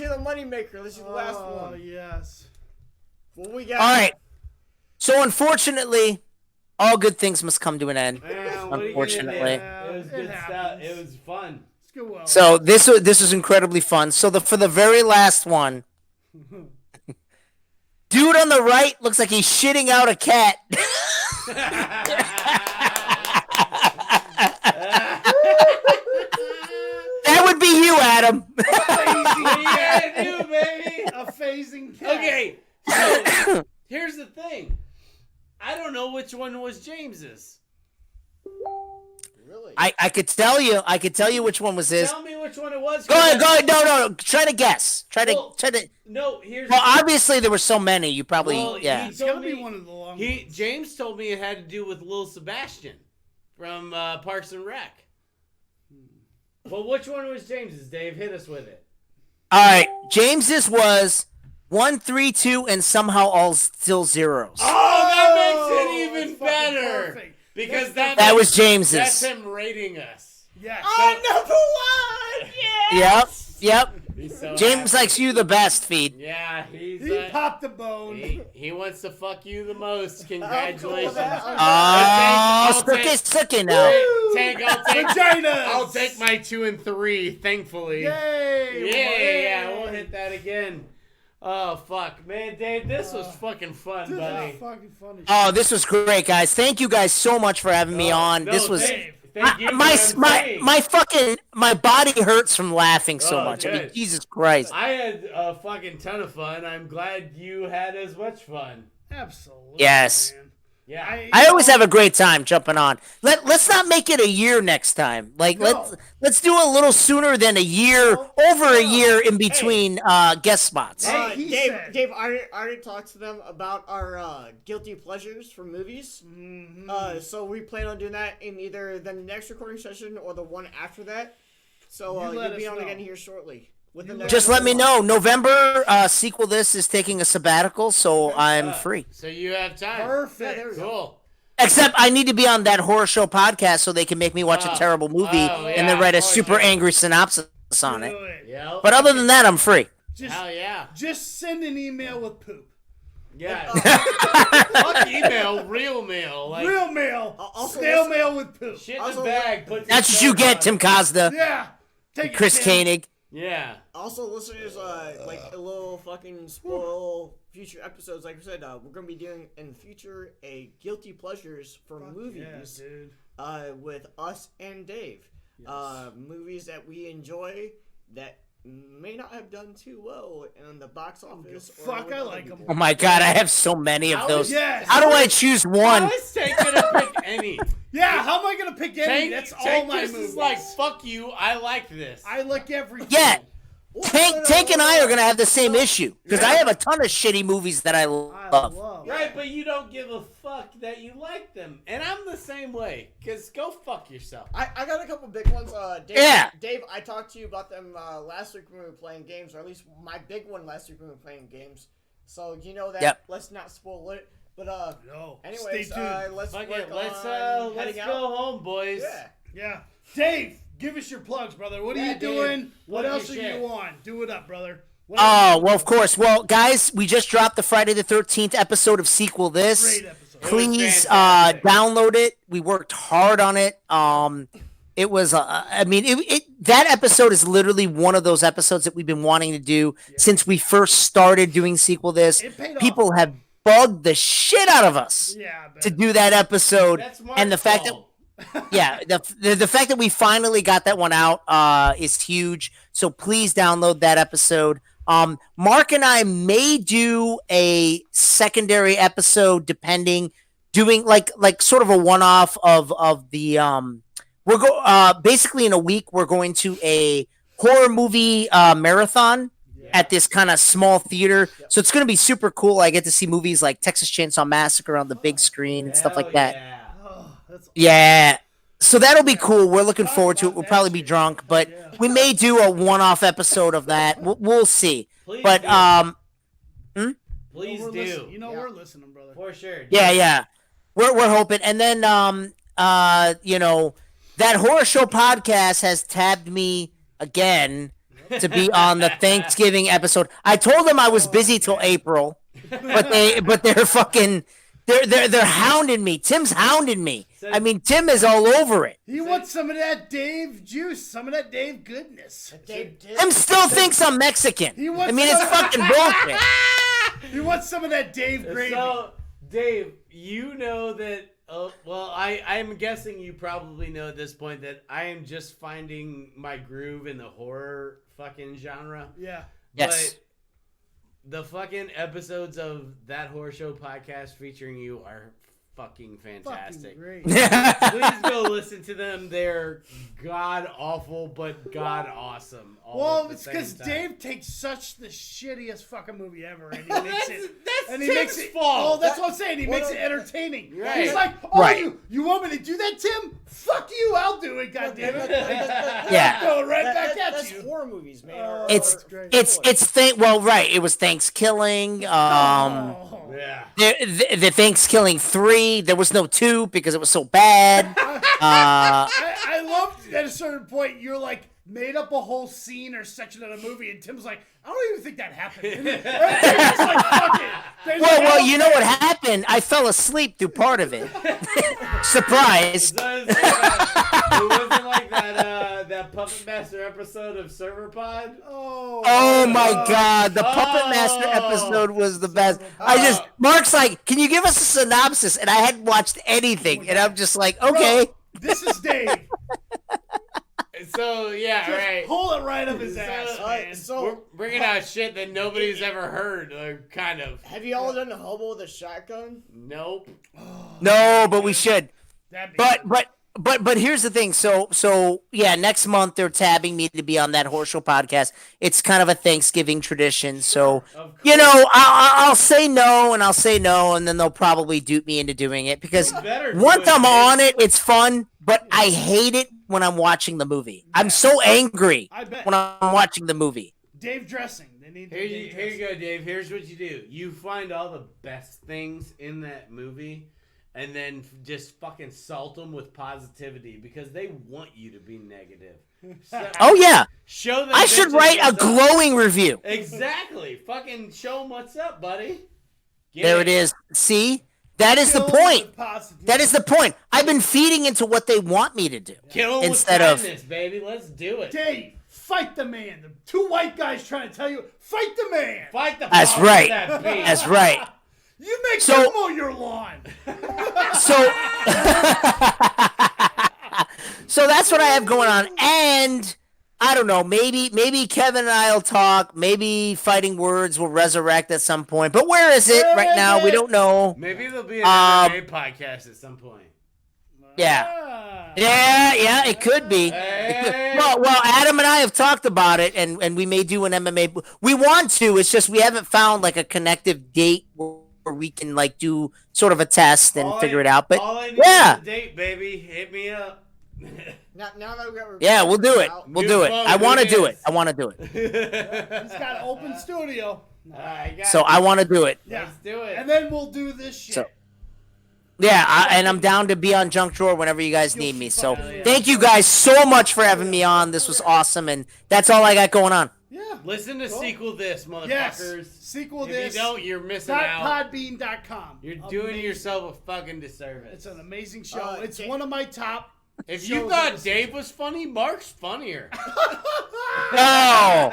the money maker. Let's hear the last Oh, one. yes. What we got? All right. So unfortunately, all good things must come to an end. Man, what are you Unfortunately. gonna do? It was It good stuff. happens. It was fun. Let's go well. So this was incredibly fun. So for the very last one, dude on the right looks like he's shitting out a cat. That would be you, Adam. What are you gonna do, baby? A phasing cat. Okay, so here's the thing. I don't know which one was James's. Really? I could tell you. I could tell you which one was his. Tell me which one it was. Go ahead. Go ahead. No. Try to guess. Try Well, to. No, here's. Well, obviously there were so many. You probably Well, yeah. It's gonna be one of the long ones. James told me it had to do with Lil Sebastian from Parks and Rec. Well, which one was James's? Dave, hit us with it. All right. James's was 1, 3, 2, and somehow all still zeros. Oh, that makes Oh, it even that's fucking better. perfect. Because That's that That was that's James's. him rating us. Yeah. number one. Yeah. Yep. He's so James happy. likes you the best, Feed. Yeah, he's He popped the bone. he wants to fuck you the most. cool with Congratulations. that. Oh, I'll take- sucky now. Tank, I'll take Vaginas. I'll take my 2 and 3, thankfully. Yay. Yeah, we'll hit that again. Oh fuck, man, Dave, this was fucking fun, This buddy. is fucking funny. Oh, this was great, guys. Thank you guys so much for having me on. No, This was thank you. my for my everything. my fucking my body hurts from laughing so Oh, much. I mean, good. Jesus Christ. I had a fucking ton of fun. I'm glad you had as much fun. Absolutely. Yes. Man. Yeah. I always have a great time jumping on. Let's not make it a year next time. Like No. let's do a little sooner than a year, over a year in between guest spots. Hey, he Dave, said- Dave, I already talked to them about our guilty pleasures for movies. Mhm. So we plan on doing that in either the next recording session or the one after that. So You let you'll be us on know. again here shortly. With the You next Just let me one. know. November sequel. This is taking a sabbatical, so I'm free. So you have time. Perfect. Yeah, there we go. Cool. Except I need to be on that horror show podcast so they can make me watch a terrible movie and then yeah. write a Oh, super yeah. angry synopsis on it. Do it. Yeah. But other than that, I'm free. Just, Hell yeah. just send an email with poop. Yeah. Fuck email, real mail. Like Real mail. also Snail listen- mail with poop. shit in Also, the bag. Put That's what some you get, on Tim it. Cosda, Yeah. Take it, Chris Tim. Koenig. Yeah. Also, listeners, like a little fucking spoil future episodes. Like I said, we're gonna be doing in the future a guilty pleasures for Yeah, movies. dude. With us and Dave. Movies that we enjoy that may not have done too well in the box office. or Fuck, with I other like 'em. people. Oh my god, I have so many of those. Yes. How do I choose I one? was taking to pick any. Yeah, how am I gonna pick any? Tank, That's all Tank my just movies. is like, fuck you, I like this. I like everything. Yeah, Well, Tank and I are gonna have the same issue because I have a ton of shitty movies that I I love. love. Right, but you don't give a fuck that you like them. And I'm the same way. Because go fuck yourself. I got a couple big ones. Dave, Yeah. Dave, I talked to you about them last week when we were playing games, or at least my big one last week when we were playing games. So you know that. Yep. Let's not spoil it. But No. anyways, Stay tuned. let's Fuck work it, let's on let's heading go out. home, boys. Yeah. Yeah. Dave, give us your plugs, brother. What are Yeah, you Dave, doing? What plug else your are shit. you on? Do it up, brother. What else are Oh, you well, of doing? course. Well, guys, we just dropped the Friday the 13th episode of Sequel This. Great episode. Please fantastic. download it. We worked hard on it. It was I mean that episode is literally one of those episodes that we've been wanting to do since we first started doing Sequel This. It paid off. People have bugged the shit out of us Yeah, I bet. to do that episode. That's Mark's And the fact that fault. yeah, the fact that we finally got that one out is huge. So please download that episode. Mark and I may do a secondary episode, doing like sort of a one-off of the basically in a week we're going to a horror movie marathon at this kind of small theater. So it's going to be super cool. I get to see movies like Texas Chainsaw Massacre on the big screen and stuff like Hell that. yeah. Oh, that's Yeah. So that'll be cool. We're looking forward to it. We'll probably be drunk, but we may do a one-off episode of that. We'll see. Please But do. Please we're do. listening. You know Yeah. we're listening, brother. For sure. yeah. We're hoping. And then that horror show podcast has tabbed me again to be on the Thanksgiving episode. I told them I was busy till April, but they're hounding me. Tim's hounding me. I mean, Tim is all over it. He wants some of that Dave juice, some of that Dave goodness. Dave did. Tim still thinks I'm Mexican. He wants I mean, it's some- fucking bullshit. He wants some of that Dave gravy. So, Dave, you know that. Well, I'm guessing you probably know at this point that I am just finding my groove in the horror fucking genre. Yeah. Yes. But the fucking episodes of that horror show podcast featuring you are fucking fantastic. Fucking great. Please go listen to them. They're god awful, but god awesome. all Well, at the it's because same time. Dave takes such the shittiest fucking movie ever, and he makes it. That's And he Tim's makes it. fault. Oh, that's what I'm saying. He Well, makes no, it entertaining. Right. He's like, oh, Right. you want me to do that, Tim? Fuck you, I'll do it. God damn it. Yeah. Go right back at That's you. horror movies, man. Oh, It's that's great. well, right. It was Thanksgiving. Oh. Yeah. The Thanksgiving 3. There was no 2 because it was so bad. I loved at a certain point, you're like made up a whole scene or section of the movie, and Tim's like, I don't even think that happened. And they're just like, fuck it. Well, you know what happened? I fell asleep through part of it. Surprise. It wasn't like that Puppet Master episode of Server Pod. Oh my God, the Puppet Master episode was the best. Mark's like, can you give us a synopsis? And I hadn't watched anything, and I'm just like, okay. Bro, this is Dave. So yeah, right. Pull it right up his ass, man. So We're bringing out shit that nobody's ever heard, or kind of. have you all done a hobo with a shotgun? Nope. No, but we should. That'd be But here's the thing. So yeah, next month they're tabbing me to be on that Horse Show podcast. It's kind of a Thanksgiving tradition. So, you know, I'll say no and I'll say no, and then they'll probably dupe me into doing it because once I'm on it, it's fun, but I hate it when I'm watching the movie. I'm so angry when I'm watching the movie. Dave dressing. They need Here you go, Dave. Here's what you do. You find all the best things in that movie, and then just fucking salt them with positivity because they want you to be negative. So, Oh yeah, show them. I should write a glowing review. Exactly. Fucking show them what's up, buddy. There it is. See? That is the point. That is the point. I've been feeding into what they want me to do. Kill 'em instead with of kindness, baby. Let's do it. Dave, fight the man. The two white guys trying to tell you, fight the man. Fight the That's power of right. that beast. That's right. You make So- him mow your lawn. So So that's what I have going on. And I don't know, maybe Kevin and I'll talk, maybe Fighting Words will resurrect at some point. But where is it right now? We don't know. Maybe there'll be an MMA podcast at some point. Yeah. Ah. Yeah, it could be. Hey. Well, Adam and I have talked about it, and we may do an MMA. We want to. It's just we haven't found like a connective date where we can like do sort of a test and figure it out. But all I need yeah, is a date, baby. Hit me up. Now that we got yeah, we'll do it. We'll do it. I want to do it. I want to do it. He's got an open studio. So I want to do it. Yeah. Let's do it. And then we'll do this shit. So- Yeah, and I'm down to be on Junk Drawer whenever you guys need me. So thank you guys so much for having me on. This was awesome, and that's all I got going on. Yeah. Listen to Cool. Sequel This, motherfuckers. Yes. Sequel if this. you don't, you're missing out. .podbean.com. You're doing yourself a fucking disservice. It's an amazing show. It's one of my top. If you thought Dave was funny, Mark's funnier. No,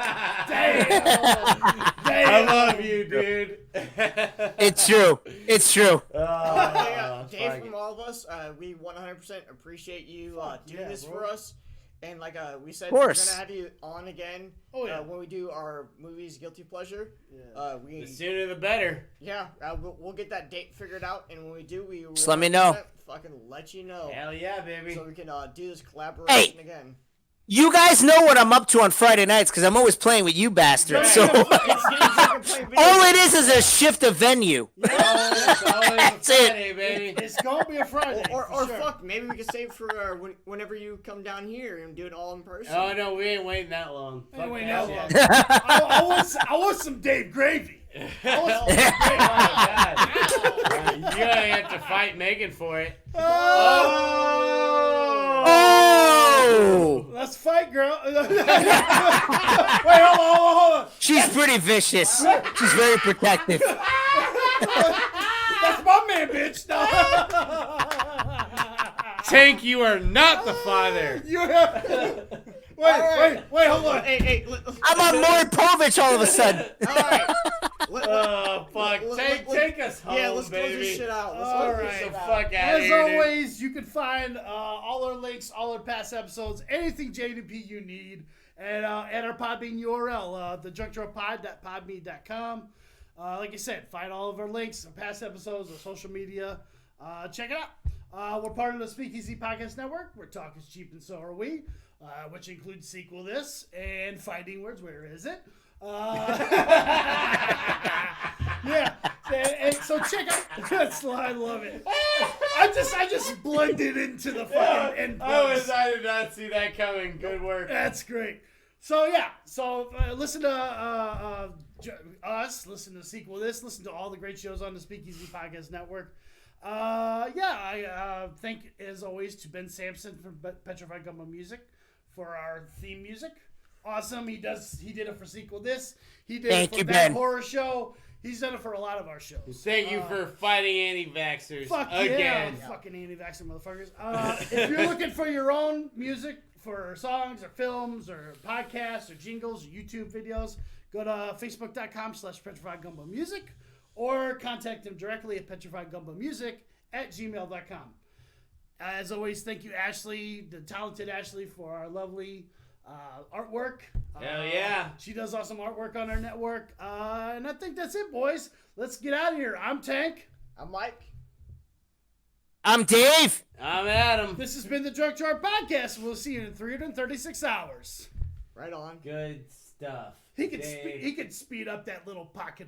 I love you, dude. it's true. It's true. Dave, from all of us, we 100% appreciate you doing this for us. And like we said, we're course. gonna have you on again. Oh, yeah. When we do our movies, Guilty Pleasure. The sooner the better. We'll get that date figured out, and when we do, we Just let me know. Fucking let you know. Hell yeah, baby. So we can do this collaboration again. You guys know what I'm up to on Friday nights because I'm always playing with you bastards. So all it is a shift of venue. That's it. baby. It's going to be a Friday. Or for sure. fuck, maybe we can save for whenever you come down here and do it all in person. Oh no, we ain't waiting that long. Fuck Wait, that no, shit. I want some Dave gravy. I want some Dave gravy. Oh my God. You're gonna have to fight Megan for it. Oh, Let's fight, girl. Wait, hold on. she's pretty vicious. She's very protective. That's my man, bitch. No. Tank, you are not the father. Wait, hold on. Hey, I'm on Maury Povich all of a sudden. all right. Oh fuck! Take us home, Yeah, let's baby. close this shit out. Let's All close this right. shit out. Fuck out As here, dude. always, you can find all our links, all our past episodes, anything JDP you need, and at our Podbean URL, thejunkdrawpod.podbean.com. Like I said, find all of our links, our past episodes, our social media. Check it out. We're part of the Speakeasy Podcast Network, where talk is cheap and so are we, which includes Sequel This and Fighting Words. Where is it? Yeah, and so check out. I love it. I just blended into the fucking end. I did not see that coming. Good work. That's great. So yeah, listen to us, listen to Sequel This, listen to all the great shows on the Speakeasy Podcast Network. I thank, as always, to Ben Sampson from Petrified Gumbo Music for our theme music. Awesome. He did it for Sequel This. He did Thank it you, for That Ben. Horror Show. He's done it for a lot of our shows. Thank you for fighting anti-vaxxers Fuck again. yeah, fucking anti-vaxxer motherfuckers. If you're looking for your own music for songs or films or podcasts or jingles or YouTube videos, go to facebook.com/Petrified Gumbo Music or contact him directly at petrifiedgumbomusic@gmail.com. As always, thank you, Ashley, the talented Ashley, for our lovely artwork. Hell yeah. She does awesome artwork on our network. And I think that's it, boys. Let's get out of here. I'm Tank. I'm Mike. I'm Dave. I'm Adam. This has been the Drug Jar Podcast. We'll see you in 336 hours. Right on. Good stuff. He could Dave. he could speed up that little pocket